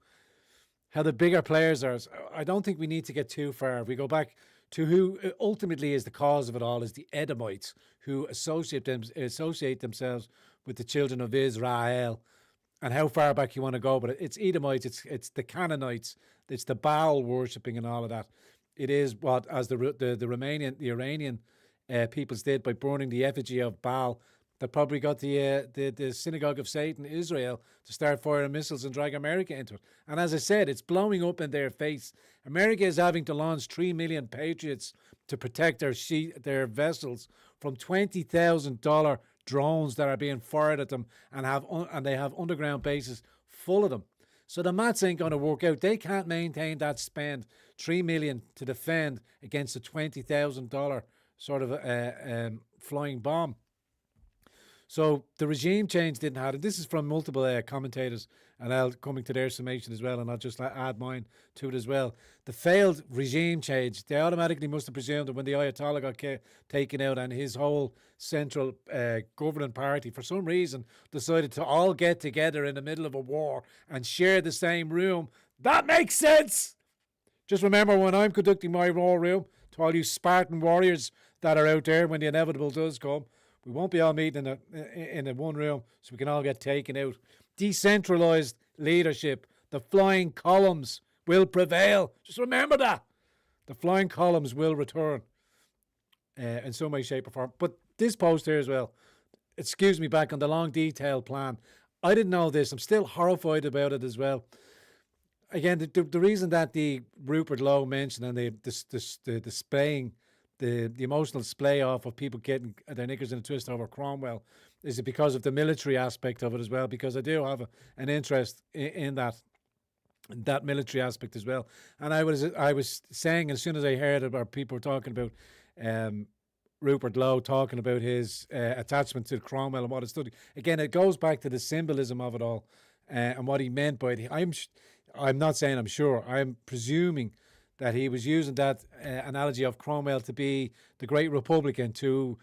Speaker 1: the bigger players are. I don't think we need to get too far. If we go back to who ultimately is the cause of it all, is the Edomites, who associate themselves with the children of Israel. And how far back you want to go, but it's Edomites, it's the Canaanites, it's the Baal worshipping and all of that. It is what, as the Iranian peoples did by burning the effigy of Baal, that probably got the synagogue of Satan, Israel, to start firing missiles and drag America into it. And as I said, it's blowing up in their face. America is having to launch 3 million Patriots to protect their vessels from $20,000 drones that are being fired at them, and they have underground bases full of them. So the maths ain't going to work out. They can't maintain that spend, 3 million to defend against a $20,000 sort of flying bomb. So the regime change didn't happen. This is from multiple commentators, and I'll coming to their summation as well, and I'll just add mine to it as well. The failed regime change, they automatically must have presumed that when the Ayatollah got taken out and his whole central governing party, for some reason, decided to all get together in the middle of a war and share the same room. That makes sense! Just remember when I'm conducting my war room, to all you Spartan warriors that are out there when the inevitable does come, we won't be all meeting in a one room so we can all get taken out. Decentralized leadership, the flying columns will prevail. Just remember that. The flying columns will return in some way, shape or form. But this post here as well, excuse me, back on the long detailed plan. I didn't know this. I'm still horrified about it as well. Again, the reason that the Rupert Lowe mentioned and the displaying, the emotional display off of people getting their knickers in a twist over Cromwell is because of the military aspect of it as well, because I do have an interest in that military aspect as well. And I was saying, as soon as I heard about people were talking about Rupert Lowe talking about his attachment to Cromwell and what it's studied, again, it goes back to the symbolism of it all and what he meant by it. I'm not saying I'm sure. I'm presuming that he was using that analogy of Cromwell to be the great Republican, to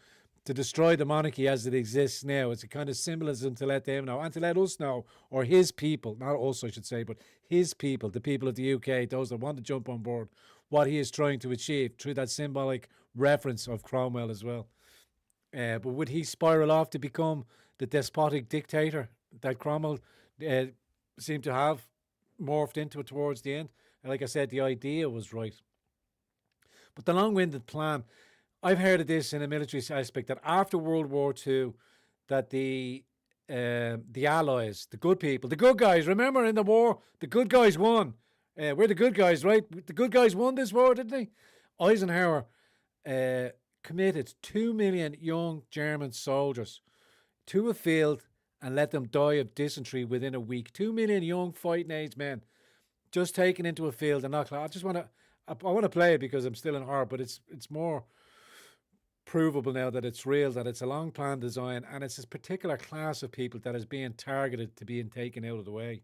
Speaker 1: destroy the monarchy as it exists now. It's a kind of symbolism to let them know and to let us know, or his people, not us I should say, but his people, the people of the UK, those that want to jump on board, what he is trying to achieve through that symbolic reference of Cromwell as well. But would he spiral off to become the despotic dictator that Cromwell seemed to have morphed into it towards the end? And like I said, the idea was right. But the long-winded plan, I've heard of this in a military aspect, that after World War II, that the Allies, the good people, the good guys, remember in the war, the good guys won. We're the good guys, right? The good guys won this war, didn't they? Eisenhower committed 2 million young German soldiers to a field and let them die of dysentery within a week. 2 million young fighting age men just taken into a field and not. I want to play it because I'm still in horror, but it's more provable now that it's real, that it's a long plan design, and it's this particular class of people that is being targeted to being taken out of the way.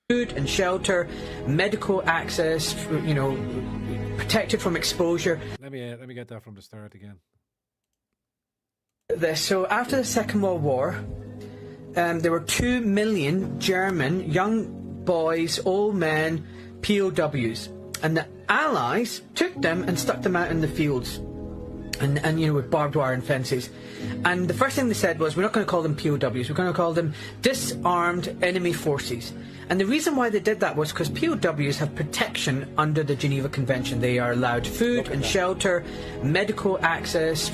Speaker 3: Food and shelter, medical access, protected from exposure.
Speaker 1: Let me get that from the start again.
Speaker 3: So after the Second World War, there were 2 million German young boys, old men, POWs, and the Allies took them and stuck them out in the fields, and with barbed wire and fences. And the first thing they said was, we're not going to call them POWs, we're going to call them disarmed enemy forces. And the reason why they did that was because POWs have protection under the Geneva Convention. They are allowed food and shelter, medical access,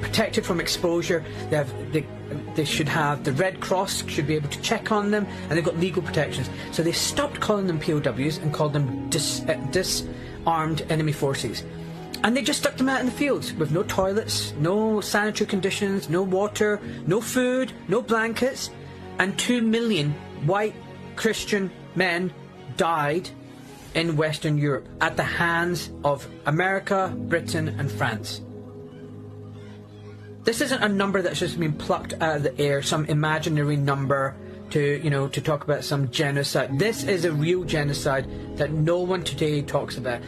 Speaker 3: protected from exposure. They should have, the Red Cross should be able to check on them, and they've got legal protections. So they stopped calling them POWs and called them disarmed enemy forces. And they just stuck them out in the fields with no toilets, no sanitary conditions, no water, no food, no blankets. And 2 million white Christian men died in Western Europe at the hands of America, Britain and France. This isn't a number that's just been plucked out of the air, some imaginary number to talk about some genocide. This is a real genocide that no one today talks about.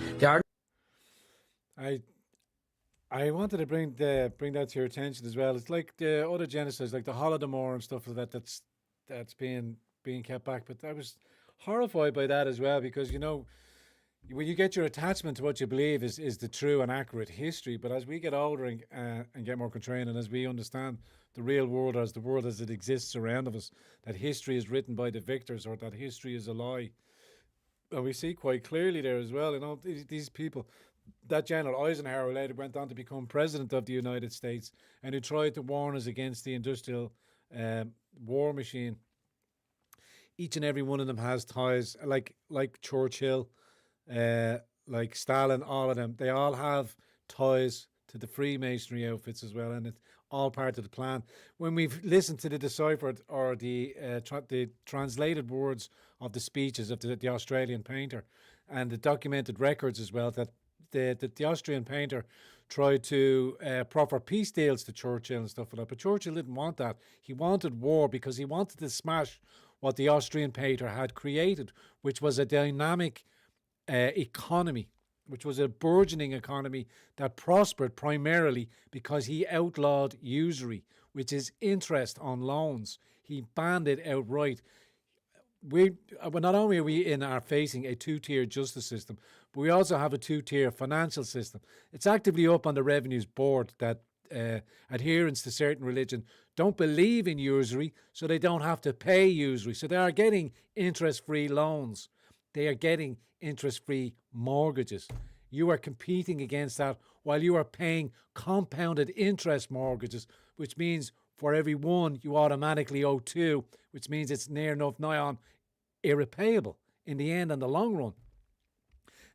Speaker 1: I wanted to bring that to your attention as well. It's like the other genocides, like the Holodomor and stuff like that. That's being kept back. But I was horrified by that as well, because when you get your attachment to what you believe is the true and accurate history, but as we get older and get more contrarian, and as we understand the real world as the world as it exists around of us, that history is written by the victors, or that history is a lie, and we see quite clearly there as well. These people, that General Eisenhower, who later went on to become president of the United States, and who tried to warn us against the industrial war machine. Each and every one of them has ties, like Churchill, like Stalin, all of them. They all have ties to the Freemasonry outfits as well, and it's all part of the plan. When we've listened to the deciphered or the translated words of the speeches of the Australian painter, and the documented records as well, that the Austrian painter tried to proffer peace deals to Churchill and stuff like that. But Churchill didn't want that. He wanted war because he wanted to smash what the Austrian painter had created, which was a dynamic economy, which was a burgeoning economy that prospered primarily because he outlawed usury, which is interest on loans. He banned it outright. well, not only are we facing a two-tier justice system, but we also have a two-tier financial system. It's actively up on the Revenues Board that adherents to certain religion don't believe in usury, so they don't have to pay usury. So they are getting interest-free loans. They are getting interest-free mortgages. You are competing against that while you are paying compounded interest mortgages, which means for every one you automatically owe two, which means it's near enough nigh on irrepayable in the end, in the long run.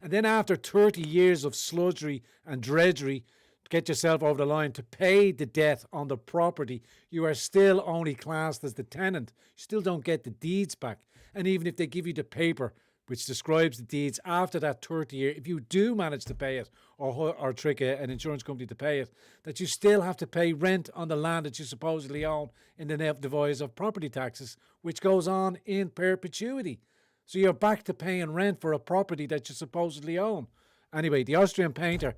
Speaker 1: And then after 30 years of sludgery and drudgery to get yourself over the line to pay the debt on the property, you are still only classed as the tenant. You still don't get the deeds back. And even if they give you the paper which describes the deeds after that 30 year, if you do manage to pay it or trick an insurance company to pay it, that you still have to pay rent on the land that you supposedly own in the device of property taxes, which goes on in perpetuity. So you're back to paying rent for a property that you supposedly own. Anyway, the Austrian painter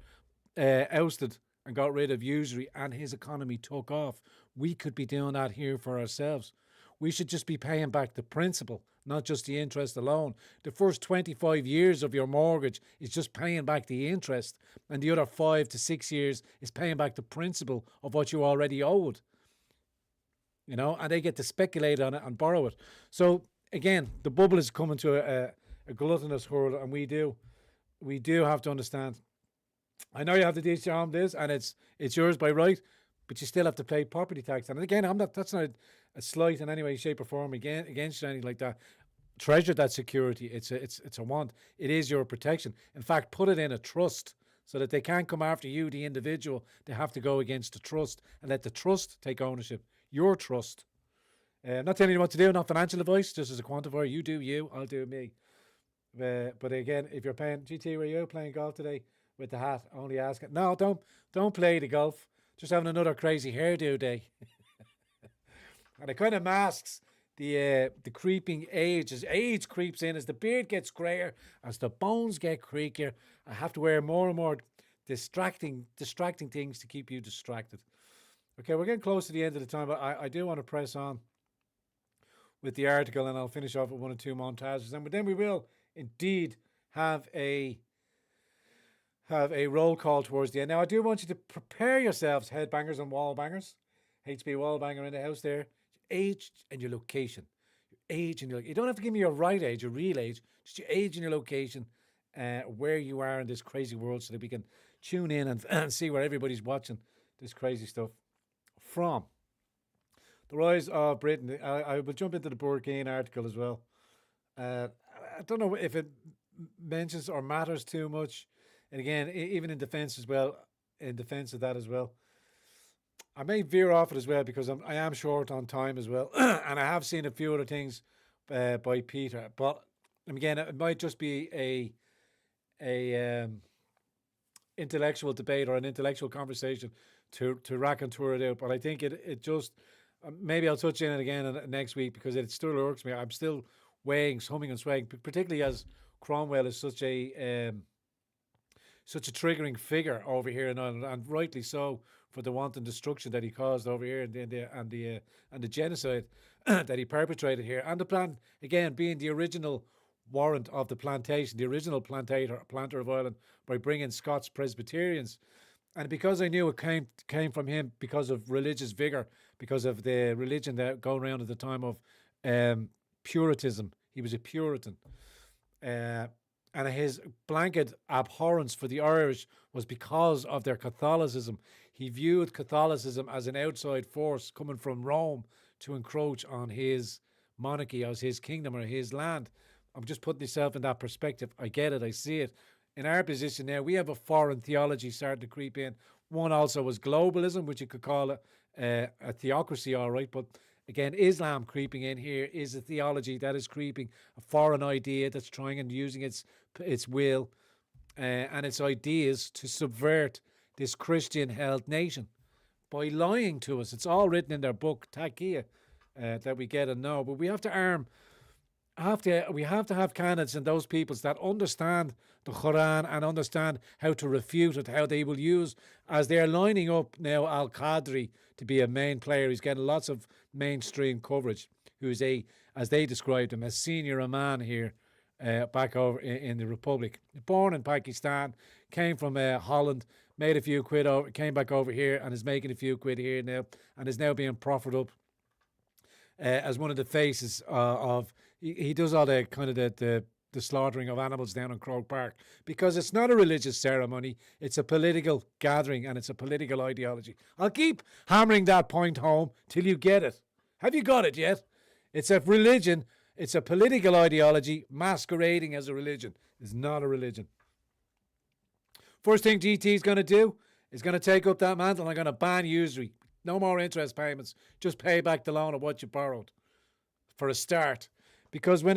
Speaker 1: ousted and got rid of usury and his economy took off. We could be doing that here for ourselves. We should just be paying back the principal, not just the interest alone. The first 25 years of your mortgage is just paying back the interest, and the other 5 to 6 years is paying back the principal of what you already owed. You know, and they get to speculate on it and borrow it. So again, the bubble is coming to a gluttonous hurl, and we do have to understand. I know you have to teach your home this, and it's yours by right, but you still have to pay property tax. And again, that's not a slight in any way, shape, or form against you, anything like that. Treasure that security. It's a want. It is your protection. In fact, put it in a trust so that they can't come after you, the individual. They have to go against the trust and let the trust take ownership. Your trust. I'm not telling you what to do, not financial advice, just as a quantifier. You do you, I'll do me. But again, if you're playing GT, were you playing golf today with the hat? Only ask it. No, don't play the golf. Just having another crazy hairdo day. And it kind of masks the creeping age. As age creeps in, as the beard gets greyer, as the bones get creakier, I have to wear more and more distracting things to keep you distracted. Okay, we're getting close to the end of the time, but I do want to press on with the article, and I'll finish off with one or two montages. And then we will indeed have a roll call towards the end. Now, I do want you to prepare yourselves, headbangers and wall bangers. HB wallbanger in the house there. Age and your location. Your age and your you don't have to give me your right age, your real age, just your age and your location, where you are in this crazy world, so that we can tune in and see where everybody's watching this crazy stuff from. The rise of Britain. I will jump into the Burkina article as well. I don't know if it mentions or matters too much. And again, even in defence as well, in defence of that as well, I may veer off it as well because I am short on time as well. And I have seen a few other things by Peter. But again, it might just be a intellectual debate or an intellectual conversation to rack and tour it out. But I think it just, maybe I'll touch in it again next week because it still irks me. I'm still weighing, humming and swaying, particularly as Cromwell is such a triggering figure over here in Ireland, and rightly so, for the wanton destruction that he caused over here and the genocide that he perpetrated here, and the plan again being the original warrant of the plantation, the original planter of Ireland, by bringing Scots Presbyterians. And because I knew it came from him because of religious vigour, because of the religion that going around at the time of Puritanism, he was a Puritan. And his blanket abhorrence for the Irish was because of their Catholicism. He viewed Catholicism as an outside force coming from Rome to encroach on his monarchy, as his kingdom or his land. I'm just putting myself in that perspective. I get it. I see it. In our position now, we have a foreign theology starting to creep in. One also was globalism, which you could call it a theocracy, all right. But again, Islam creeping in here is a theology that is creeping, a foreign idea that's trying and using its will and its ideas to subvert this Christian-held nation by lying to us. It's all written in their book, Taqiyya, that we get and know. But we have to we have to have candidates and those peoples that understand the Quran and understand how to refute it, how they will use, as they're lining up now Al-Qadri to be a main player. He's getting lots of mainstream coverage. who's as they described him, a senior man here back over in the Republic. Born in Pakistan, came from Holland, made a few quid over, came back over here and is making a few quid here now, and is now being proffered up as one of the faces of. He does all the kind of the slaughtering of animals down in Croke Park, because it's not a religious ceremony, it's a political gathering and it's a political ideology. I'll keep hammering that point home till you get it. Have you got it yet? It's a religion, it's a political ideology masquerading as a religion. It's not a religion. First thing GT is going to do is going to take up that mantle and I'm going to ban usury. No more interest payments. Just pay back the loan of what you borrowed for a start. Because when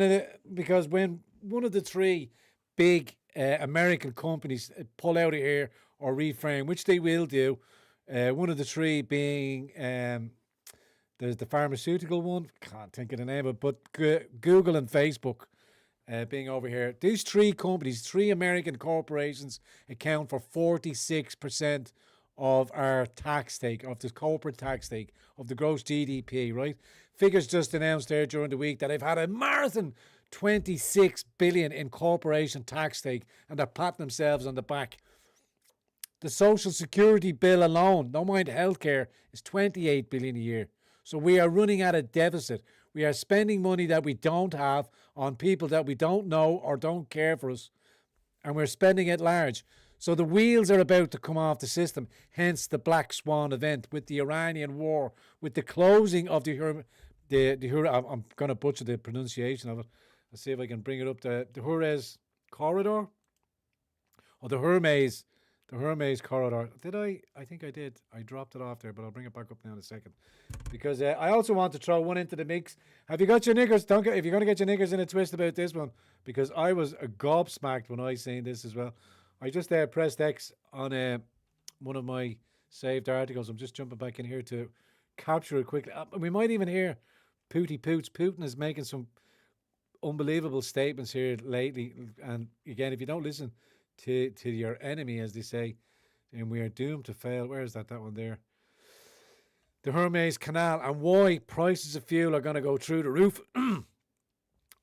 Speaker 1: one of the three big American companies pull out of here or reframe, which they will do, one of the three being there's the pharmaceutical one, can't think of the name of it, but Google and Facebook being over here. These three companies, three American corporations, account for 46% of our tax take, of the corporate tax take, of the gross GDP, right? Figures just announced there during the week that they've had a marathon 26 billion in corporation tax take, and they're patting themselves on the back. The social security bill alone, don't mind healthcare, is 28 billion a year. So we are running at a deficit. We are spending money that we don't have on people that we don't know or don't care for us, and we're spending it large. So the wheels are about to come off the system, hence the Black Swan event with the Iranian war, with the closing of I'm going to butcher the pronunciation of it. Let's see if I can bring it up. The Hurez corridor, or the Hermes corridor. Did I? I think I did. I dropped it off there, but I'll bring it back up now in a second. Because I also want to throw one into the mix. Have you got your knickers? If you're going to get your knickers in a twist about this one, because I was gobsmacked when I seen this as well. I just pressed X on one of my saved articles. I'm just jumping back in here to capture it quickly. We might even hear Pooty Poots. Putin is making some unbelievable statements here lately. And again, if you don't listen to your enemy, as they say, and we are doomed to fail. Where is that one there? The Hermes Canal, and why prices of fuel are going to go through the roof.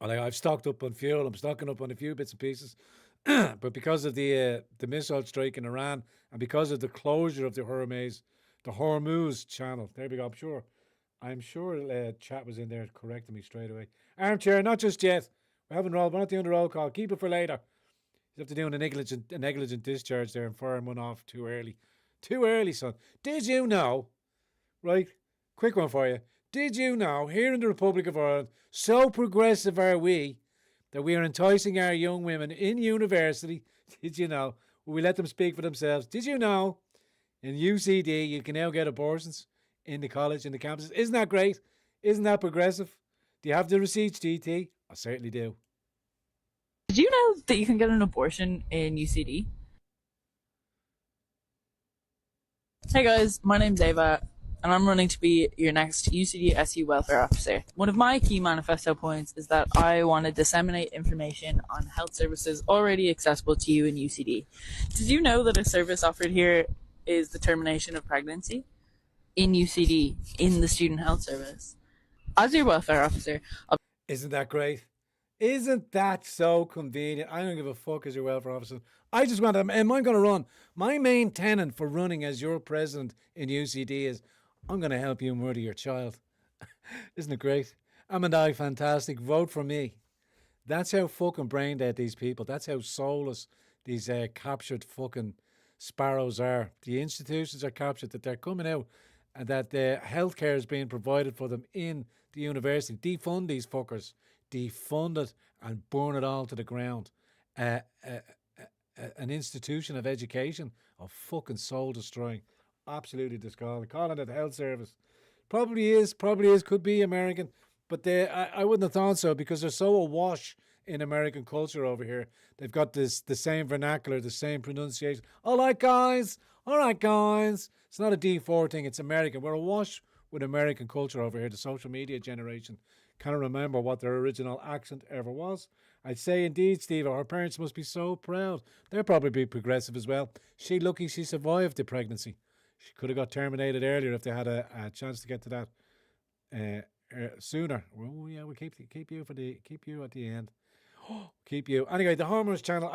Speaker 1: I've stocked up on fuel. I'm stocking up on a few bits and pieces. But because of the missile strike in Iran, and because of the closure of the Hormuz channel, there we go. I'm sure chat was in there correcting me straight away. Armchair, not just yet. We're not doing the roll call. Keep it for later. You have to do a negligent discharge there and firing one off too early. Too early, son. Did you know? Right, quick one for you. Did you know here in the Republic of Ireland, so progressive are we, that we are enticing our young women in university? Did you know? Will we let them speak for themselves? Did you know in UCD you can now get abortions in the college, in the campuses? Isn't that great? Isn't that progressive? Do you have the receipts, GT? I certainly do.
Speaker 4: Did you know that you can get an abortion in UCD? Hey guys, my name's Ava, and I'm running to be your next UCD SU welfare officer. One of my key manifesto points is that I want to disseminate information on health services already accessible to you in UCD. Did you know that a service offered here is the termination of pregnancy in UCD, in the student health service? As your welfare officer,
Speaker 1: isn't that great? Isn't that so convenient? I don't give a fuck as your welfare officer. I just want to, am I going to run? My main tenet for running as your president in UCD is I'm going to help you murder your child. Isn't it great? Am and I fantastic? Vote for me. That's how fucking brain dead these people. That's how soulless these captured fucking sparrows are. The institutions are captured, that they're coming out and that the healthcare is being provided for them in the university. Defund these fuckers. Defund it and burn it all to the ground. An institution of education of fucking soul destroying. Absolutely disgusting. Calling it health service. Probably is, could be American, but I wouldn't have thought so, because they're so awash in American culture over here. They've got the same vernacular, the same pronunciation. All right, guys. It's not a D4 thing, it's American. We're awash with American culture over here. The social media generation can't remember what their original accent ever was. I'd say indeed, Steve, her parents must be so proud. They're probably progressive as well. Lucky she survived the pregnancy. She could have got terminated earlier if they had a chance to get to that sooner. Oh yeah, we'll keep you at the end. Keep you anyway. The Hormones Channel.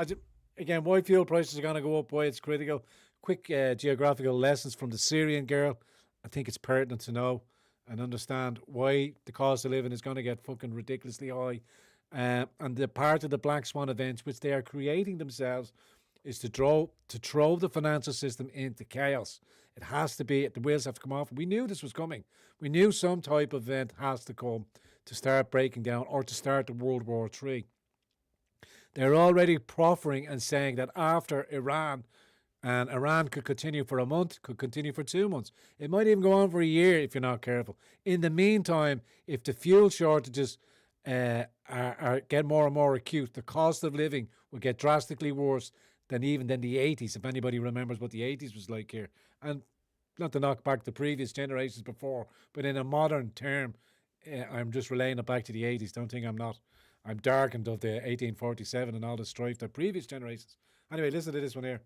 Speaker 1: Again, why fuel prices are going to go up? Why it's critical? Quick geographical lessons from the Syrian girl. I think it's pertinent to know and understand why the cost of living is going to get fucking ridiculously high. And the part of the Black Swan events, which they are creating themselves, is to throw the financial system into chaos. It has to be, the wheels have to come off. We knew this was coming. We knew some type of event has to come to start breaking down or to start the World War III. They're already proffering and saying that after Iran, and Iran could continue for a month, could continue for 2 months. It might even go on for a year if you're not careful. In the meantime, if the fuel shortages get more and more acute, the cost of living will get drastically worse than the 80s, if anybody remembers what the 80s was like here. And not to knock back the previous generations before, but in a modern term, I'm just relaying it back to the 80s. Don't think I'm not. I'm darkened of the 1847 and all the strife that previous generations. Anyway, listen to this one here.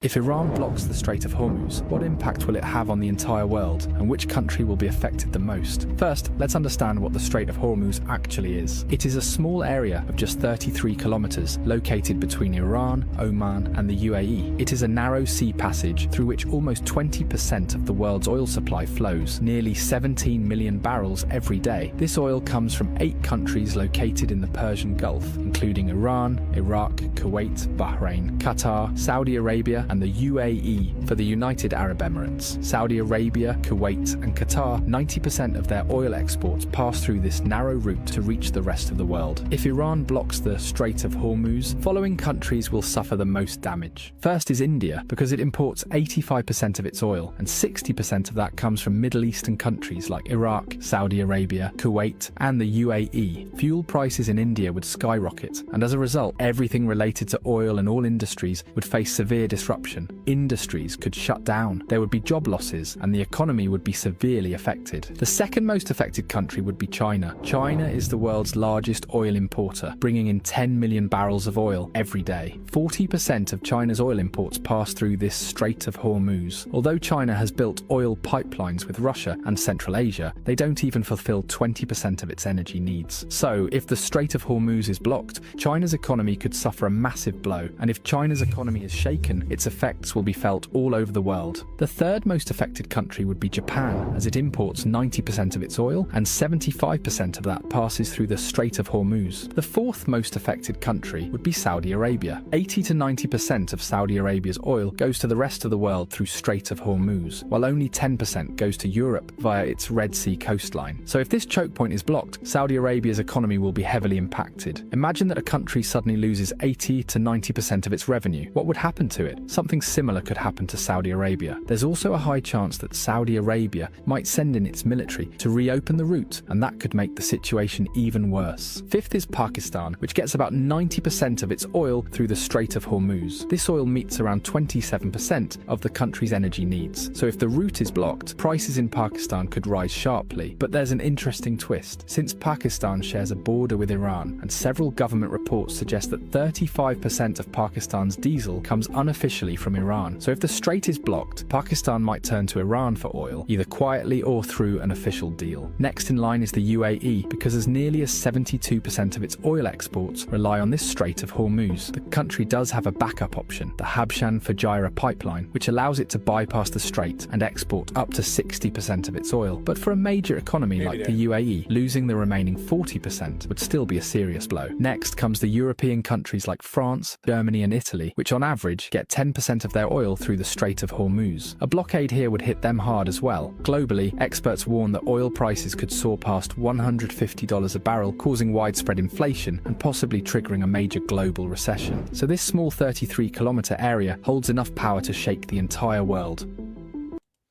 Speaker 5: If Iran blocks the Strait of Hormuz, what impact will it have on the entire world, and which country will be affected the most? First, let's understand what the Strait of Hormuz actually is. It is a small area of just 33 kilometers located between Iran, Oman, and the UAE. It is a narrow sea passage through which almost 20% of the world's oil supply flows, nearly 17 million barrels every day. This oil comes from 8 countries located in the Persian Gulf, including Iran, Iraq, Kuwait, Bahrain, Qatar, Saudi Arabia, and the UAE for the United Arab Emirates. Saudi Arabia, Kuwait, and Qatar, 90% of their oil exports pass through this narrow route to reach the rest of the world. If Iran blocks the Strait of Hormuz, following countries will suffer the most damage. First is India, because it imports 85% of its oil, and 60% of that comes from Middle Eastern countries like Iraq, Saudi Arabia, Kuwait, and the UAE. Fuel prices in India would skyrocket, and as a result, everything related to oil and all industries would face severe disruption. Industries could shut down, there would be job losses, and the economy would be severely affected. The second most affected country would be China. China is the world's largest oil importer, bringing in 10 million barrels of oil every day. 40% of China's oil imports pass through this Strait of Hormuz. Although China has built oil pipelines with Russia and Central Asia, they don't even fulfill 20% of its energy needs. So, if the Strait of Hormuz is blocked, China's economy could suffer a massive blow, and if China's economy is shaken, its effects will be felt all over the world. The third most affected country would be Japan, as it imports 90% of its oil, and 75% of that passes through the Strait of Hormuz. The fourth most affected country would be Saudi Arabia. 80 to 90% of Saudi Arabia's oil goes to the rest of the world through Strait of Hormuz, while only 10% goes to Europe via its Red Sea coastline. So if this choke point is blocked, Saudi Arabia's economy will be heavily impacted. Imagine that a country suddenly loses 80 to 90% of its revenue. What would happen to it? Something similar could happen to Saudi Arabia. There's also a high chance that Saudi Arabia might send in its military to reopen the route, and that could make the situation even worse. Fifth is Pakistan, which gets about 90% of its oil through the Strait of Hormuz. This oil meets around 27% of the country's energy needs. So if the route is blocked, prices in Pakistan could rise sharply. But there's an interesting twist. Since Pakistan shares a border with Iran, and several government reports suggest that 35% of Pakistan's diesel comes unofficially from Iran. So if the strait is blocked, Pakistan might turn to Iran for oil, either quietly or through an official deal. Next in line is the UAE, because as nearly as 72% of its oil exports rely on this Strait of Hormuz. The country does have a backup option, the Habshan-Fujairah pipeline, which allows it to bypass the strait and export up to 60% of its oil. But for a major economy like the UAE, losing the remaining 40% would still be a serious blow. Next comes the European countries like France, Germany, and Italy, which on average get 10% of their oil through the Strait of Hormuz. A blockade here would hit them hard as well. Globally, experts warn that oil prices could soar past $150 a barrel, causing widespread inflation and possibly triggering a major global recession. So this small 33-kilometer area holds enough power to shake the entire world.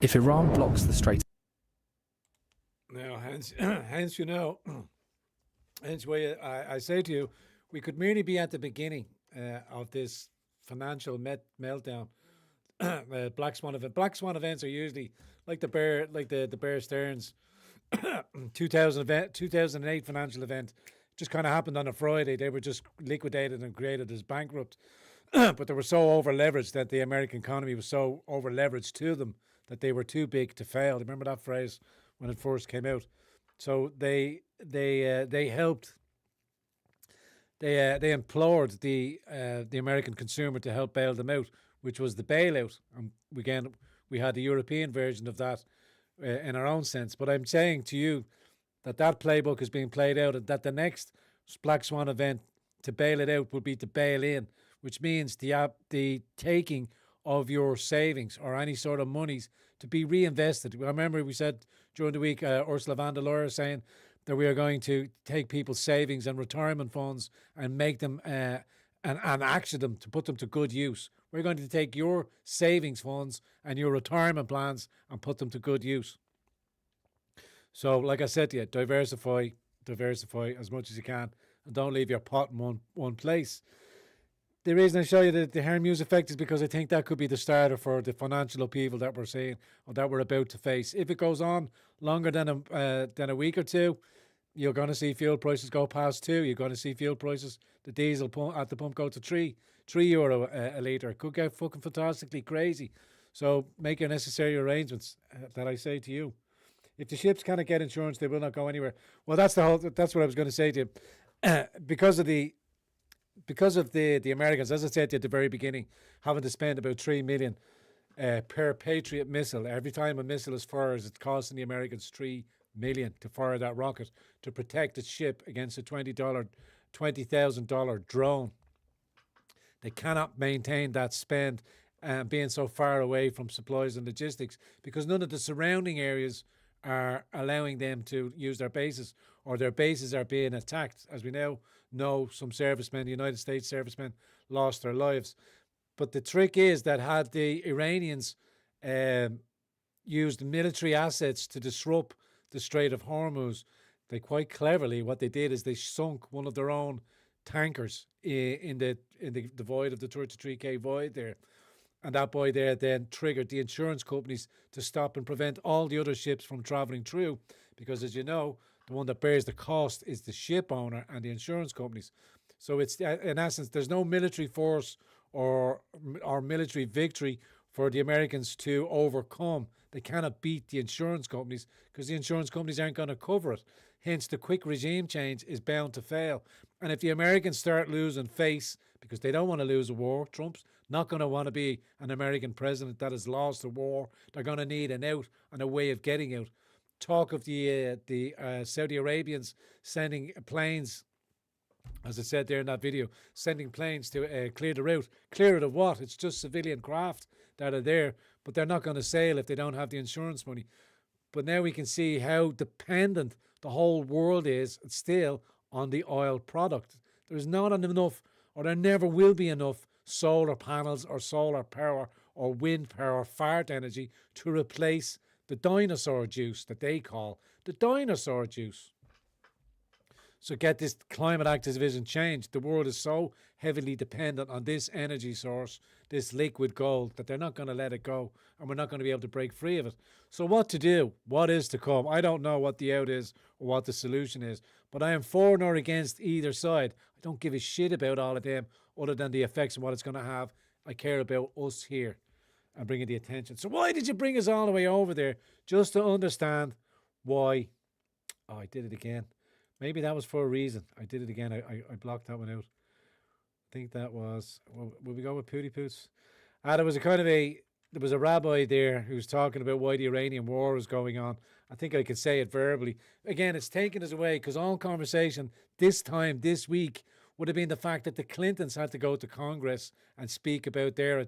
Speaker 5: If Iran blocks the Strait...
Speaker 1: Now, hence why I say to you, we could merely be at the beginning of this financial meltdown. Black Swan event. Black Swan events are usually like the Bear Stearns 2008 financial event. Just kind of happened on a Friday. They were just liquidated and created as bankrupt. But they were so over leveraged that the American economy was so over leveraged to them that they were too big to fail. Remember that phrase when it first came out? So they helped. They implored the American consumer to help bail them out, which was the bailout. And again, we had the European version of that in our own sense. But I'm saying to you that that playbook is being played out, and that the next Black Swan event to bail it out will be to bail in, which means the taking of your savings or any sort of monies to be reinvested. I remember we said during the week, Ursula von der Leyen saying that we are going to take people's savings and retirement funds and make them and action them to put them to good use. We're going to take your savings funds and your retirement plans and put them to good use. So, like I said to you, diversify as much as you can, and don't leave your pot in one place. The reason I show you the Hermuse effect is because I think that could be the starter for the financial upheaval that we're seeing or that we're about to face. If it goes on longer than a week or two, you're going to see fuel prices go past 2. You're going to see fuel prices, the diesel at the pump go to €3 a litre. It could get fucking fantastically crazy. So make your necessary arrangements, that I say to you. If the ships cannot get insurance, they will not go anywhere. Well, that's what I was going to say to you. Because of the Americans, as I said to you at the very beginning, having to spend about $3 million per Patriot missile. Every time a missile is fired, it's costing the Americans $3 million to fire that rocket to protect its ship against a $20,000 drone. They cannot maintain that spend, being so far away from supplies and logistics, because none of the surrounding areas are allowing them to use their bases, or their bases are being attacked. As we now know, some servicemen, the United States servicemen, lost their lives. But the trick is that had the Iranians used military assets to disrupt the Strait of Hormuz, they quite cleverly, what they did is they sunk one of their own tankers in the void of the 33K void there. And that boy there then triggered the insurance companies to stop and prevent all the other ships from travelling through. Because as you know, the one that bears the cost is the ship owner and the insurance companies. So it's, in essence, there's no military force or military victory for the Americans to overcome. They cannot beat the insurance companies because the insurance companies aren't going to cover it. Hence, the quick regime change is bound to fail. And if the Americans start losing face, because they don't want to lose a war, Trump's not going to want to be an American president that has lost a war. They're going to need an out and a way of getting out. Talk of the Saudi Arabians sending planes, as I said there in that video, sending planes to clear the route. Clear it of what? It's just civilian craft that are there, but they're not going to sail if they don't have the insurance money. But now we can see how dependent the whole world is still on the oil product. There's not enough, or there never will be enough solar panels or solar power or wind power, fart energy to replace the dinosaur juice that they call the dinosaur juice. So get this climate activism changed. The world is so heavily dependent on this energy source, this liquid gold, that they're not going to let it go, and we're not going to be able to break free of it. So what to do? What is to come? I don't know what the out is or what the solution is, but I am for nor against either side. I don't give a shit about all of them other than the effects and what it's going to have. I care about us here and bringing the attention. So why did you bring us all the way over there? Just to understand why. Oh, I did it again. Maybe that was for a reason. I did it again. I blocked that one out. I think that was, will we go with Pooty Poots? There was a rabbi there who was talking about why the Iranian war was going on. I think I could say it verbally. Again, it's taken us away because all conversation this week, would have been the fact that the Clintons had to go to Congress and speak about their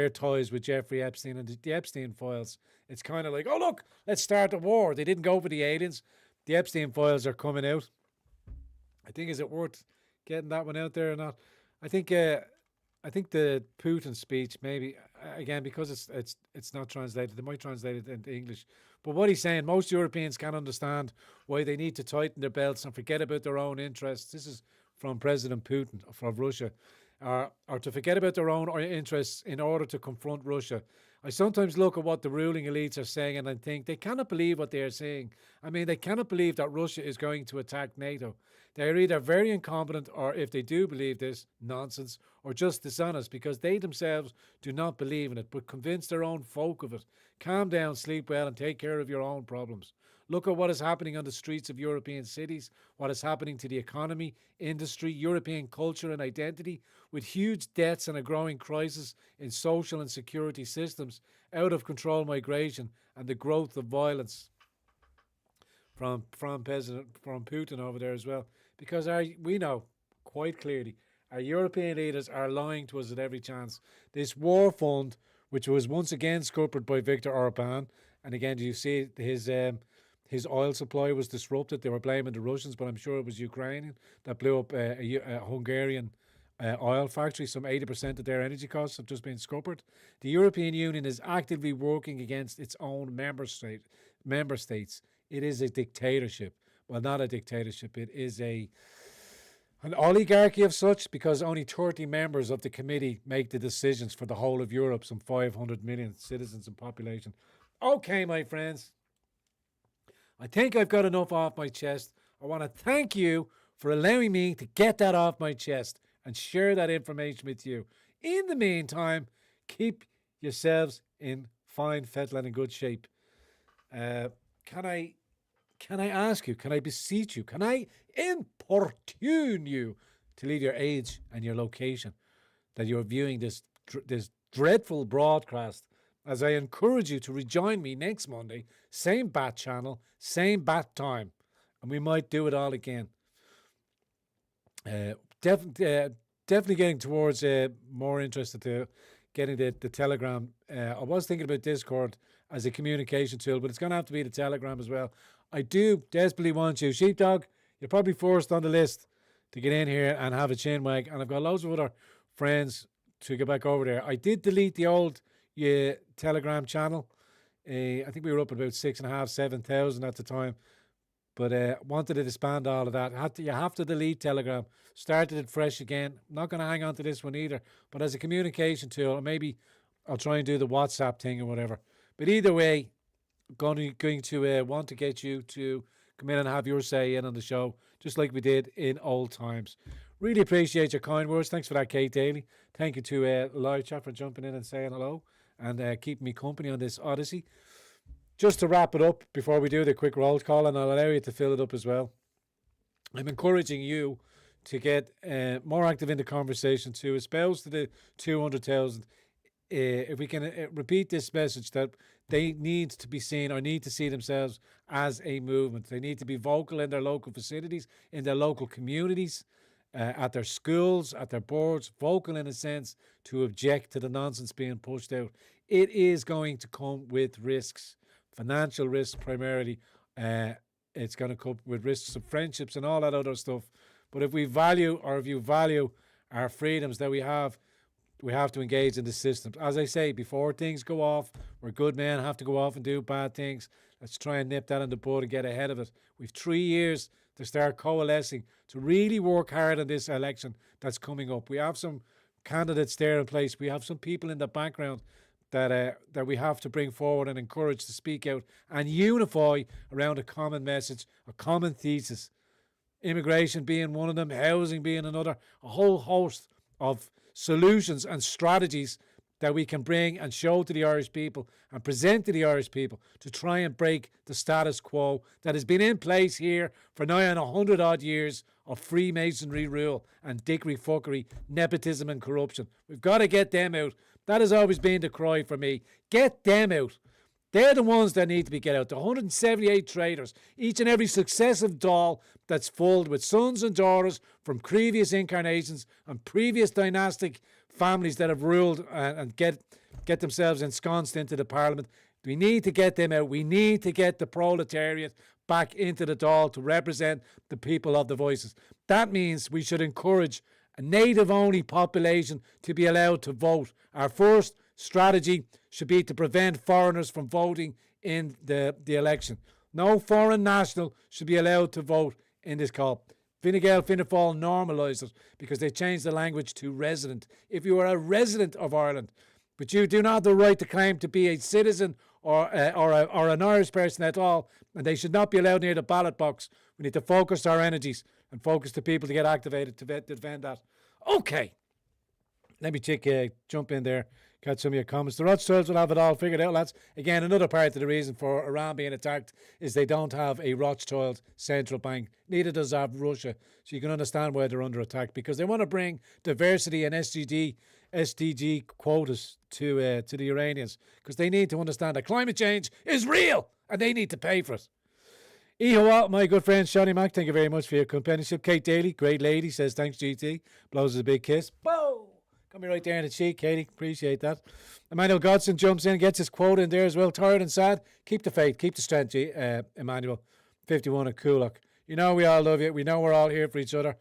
Speaker 1: ties with Jeffrey Epstein and the Epstein files. It's kind of like, oh, look, let's start a war. They didn't go for the aliens. The Epstein files are coming out. I think, is it worth getting that one out there or not? I think the Putin speech, maybe, again, because it's not translated, they might translate it into English. But what he's saying, most Europeans can't understand why they need to tighten their belts and forget about their own interests. This is from President Putin of Russia. Or to forget about their own interests in order to confront Russia. I sometimes look at what the ruling elites are saying and I think they cannot believe what they are saying. I mean, they cannot believe that Russia is going to attack NATO. They are either very incompetent, or if they do believe this, nonsense, or just dishonest because they themselves do not believe in it, but convince their own folk of it. Calm down, sleep well, and take care of your own problems. Look at what is happening on the streets of European cities, what is happening to the economy, industry, European culture and identity, with huge debts and a growing crisis in social and security systems, out of control migration, and the growth of violence from Putin over there as well. Because we know quite clearly our European leaders are lying to us at every chance. This war fund, which was once again scuppered by Viktor Orban, and again, you see his oil supply was disrupted. They were blaming the Russians, but I'm sure it was Ukrainian that blew up a Hungarian oil factory. Some 80% of their energy costs have just been scuppered. The European Union is actively working against its own member states. It is a dictatorship. Well, not a dictatorship. It is an oligarchy of such, because only 30 members of the committee make the decisions for the whole of Europe, some 500 million citizens in population. Okay, my friends, I think I've got enough off my chest. I want to thank you for allowing me to get that off my chest and share that information with you. In the meantime, keep yourselves in fine fettle and in good shape. Can I ask you, can I beseech you, can I importune you to leave your age and your location that you're viewing this dreadful broadcast, as I encourage you to rejoin me next Monday, same bat channel, same bat time, and we might do it all again. Definitely getting towards more interested to getting the Telegram. I was thinking about Discord as a communication tool, but it's going to have to be the Telegram as well. I do desperately want you. Sheepdog, you're probably first on the list to get in here and have a chin wag. And I've got loads of other friends to get back over there. I did delete the old Telegram channel. I think we were up at about 6,500, 7,000 at the time. But wanted to disband all of that. You have to delete Telegram. Started it fresh again. Not going to hang on to this one either. But as a communication tool, or maybe I'll try and do the WhatsApp thing or whatever. But either way, going to want to get you to come in and have your say in on the show, just like we did in old times. Really appreciate your kind words. Thanks for that, Kate Daly. Thank you to Live Chat for jumping in and saying hello and keeping me company on this Odyssey. Just to wrap it up before we do the quick roll call, and I'll allow you to fill it up as well. I'm encouraging you to get more active in the conversation, to espouse to the 200,000. If we can repeat this message that they need to be seen or need to see themselves as a movement. They need to be vocal in their local facilities, in their local communities, at their schools, at their boards, vocal in a sense to object to the nonsense being pushed out. It is going to come with risks, financial risks primarily. It's going to come with risks of friendships and all that other stuff. But if we value, or if you value our freedoms that we have to engage in the systems. As I say, before things go off, where good men have to go off and do bad things, let's try and nip that in the bud and get ahead of it. We've 3 years to start coalescing, to really work hard on this election that's coming up. We have some candidates there in place. We have some people in the background that we have to bring forward and encourage to speak out and unify around a common message, a common thesis. Immigration being one of them, housing being another, a whole host of solutions and strategies that we can bring and show to the Irish people and present to the Irish people to try and break the status quo that has been in place here for nigh on 100 odd years of Freemasonry rule and dickery fuckery, nepotism and corruption. We've got to get them out. That has always been the cry for me. Get them out. They're the ones that need to be get out. The 178 traitors, each and every successive doll that's filled with sons and daughters from previous incarnations and previous dynastic families that have ruled and get themselves ensconced into the parliament. We need to get them out. We need to get the proletariat back into the doll to represent the people of the voices. That means we should encourage a native-only population to be allowed to vote. Our first strategy should be to prevent foreigners from voting in the election. No foreign national should be allowed to vote in this call. Fine Gael, Fianna Fáil normalised it because they changed the language to resident. If you are a resident of Ireland, but you do not have the right to claim to be a citizen or an Irish person at all, and they should not be allowed near the ballot box. We need to focus our energies and focus the people to get activated to defend that. Okay. Let me jump in there. catch some of your comments. The Rothschilds will have it all figured out, lads. Again, another part of the reason for Iran being attacked is they don't have a Rothschild central bank. Neither does have Russia. So you can understand why they're under attack, because they want to bring diversity and SDG quotas to the Iranians, because they need to understand that climate change is real and they need to pay for it. Ehoa, my good friend Shani Mac, thank you very much for your companionship. Kate Daly, great lady, says thanks GT. Blows us a big kiss. Boom! Got me right there in the cheek, Katie. Appreciate that. Emmanuel Godson jumps in, gets his quote in there as well. Tired and sad. Keep the faith, keep the strength, Emmanuel. 51 at Coolock. You know we all love you. We know we're all here for each other.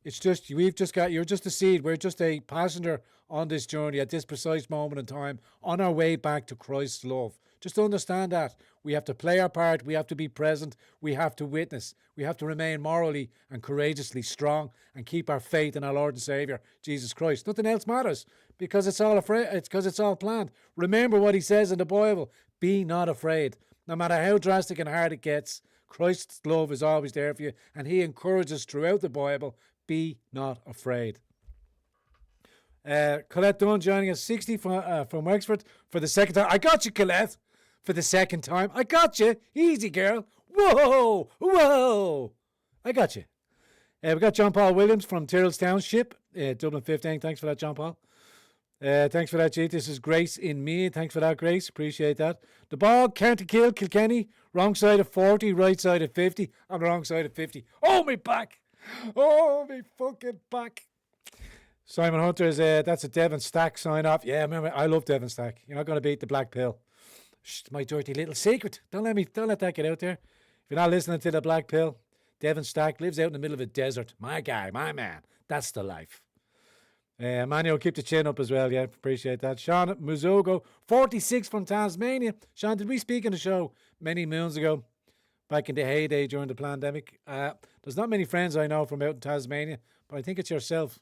Speaker 1: It's just, you're just a seed. We're just a passenger on this journey at this precise moment in time on our way back to Christ's love. Just understand that. We have to play our part. We have to be present. We have to witness. We have to remain morally and courageously strong and keep our faith in our Lord and Saviour, Jesus Christ. Nothing else matters because it's all planned. Remember what he says in the Bible. Be not afraid. No matter how drastic and hard it gets, Christ's love is always there for you, and he encourages throughout the Bible, be not afraid. Colette Dunn joining us, 60 from Wexford for the second time. I got you, Colette, for the second time. I got you. Easy, girl. Whoa, whoa. I got you. We got John Paul Williams from Tyrrell's Township, Dublin 15. Thanks for that, John Paul. Thanks for that, G. This is Grace in Mead. Thanks for that, Grace. Appreciate that. The Bog, County Kill, Kilkenny. Wrong side of 40, right side of 50. On the wrong side of 50. Oh, me back. Oh, me fucking back. Simon Hunter is that's a Devon Stack sign off. Yeah, remember, I love Devon Stack. You're not going to beat the Black Pill. Shh, my dirty little secret. Don't let that get out there. If you're not listening to the Black Pill, Devon Stack lives out in the middle of a desert. My guy, my man. That's the life. Manuel, keep the chin up as well. Yeah, appreciate that. Sean Muzogo, 46 from Tasmania. Sean, did we speak on the show many moons ago, back in the heyday during the pandemic? There's not many friends I know from out in Tasmania, but I think it's yourself.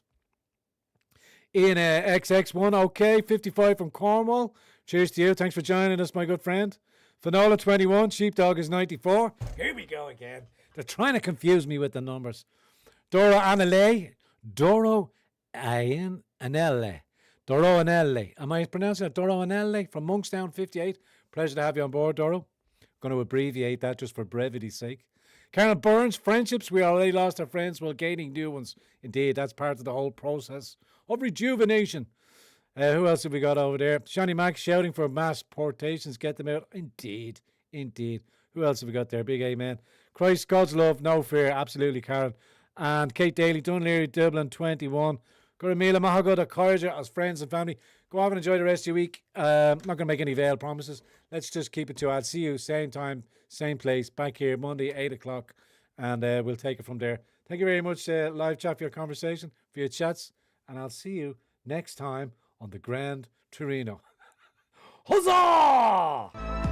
Speaker 1: Ian XX1, okay, 55 from Cornwall. Cheers to you. Thanks for joining us, my good friend. Finola 21, Sheepdog is 94. Here we go again. They're trying to confuse me with the numbers. Doro Anele. Am I pronouncing it? Doro Anele from Monkstown 58. Pleasure to have you on board, Doro. Going to abbreviate that just for brevity's sake. Karen Burns, friendships. We already lost our friends while gaining new ones. Indeed, that's part of the whole process of rejuvenation. Who else have we got over there? Shani Mac shouting for mass portations. Get them out. Indeed. Who else have we got there? Big amen. Christ, God's love, no fear. Absolutely, Karen. And Kate Daly, Dunleary, Dublin 21. Guramila, Mahagoda, Kyrja, as friends and family. Go off and enjoy the rest of your week. I'm not going to make any veiled promises. Let's just keep it to I'll see you same time, same place, back here Monday, 8 o'clock. And we'll take it from there. Thank you very much, live chat, for your conversation, for your chats. And I'll see you next time on the Grand Torino. Huzzah!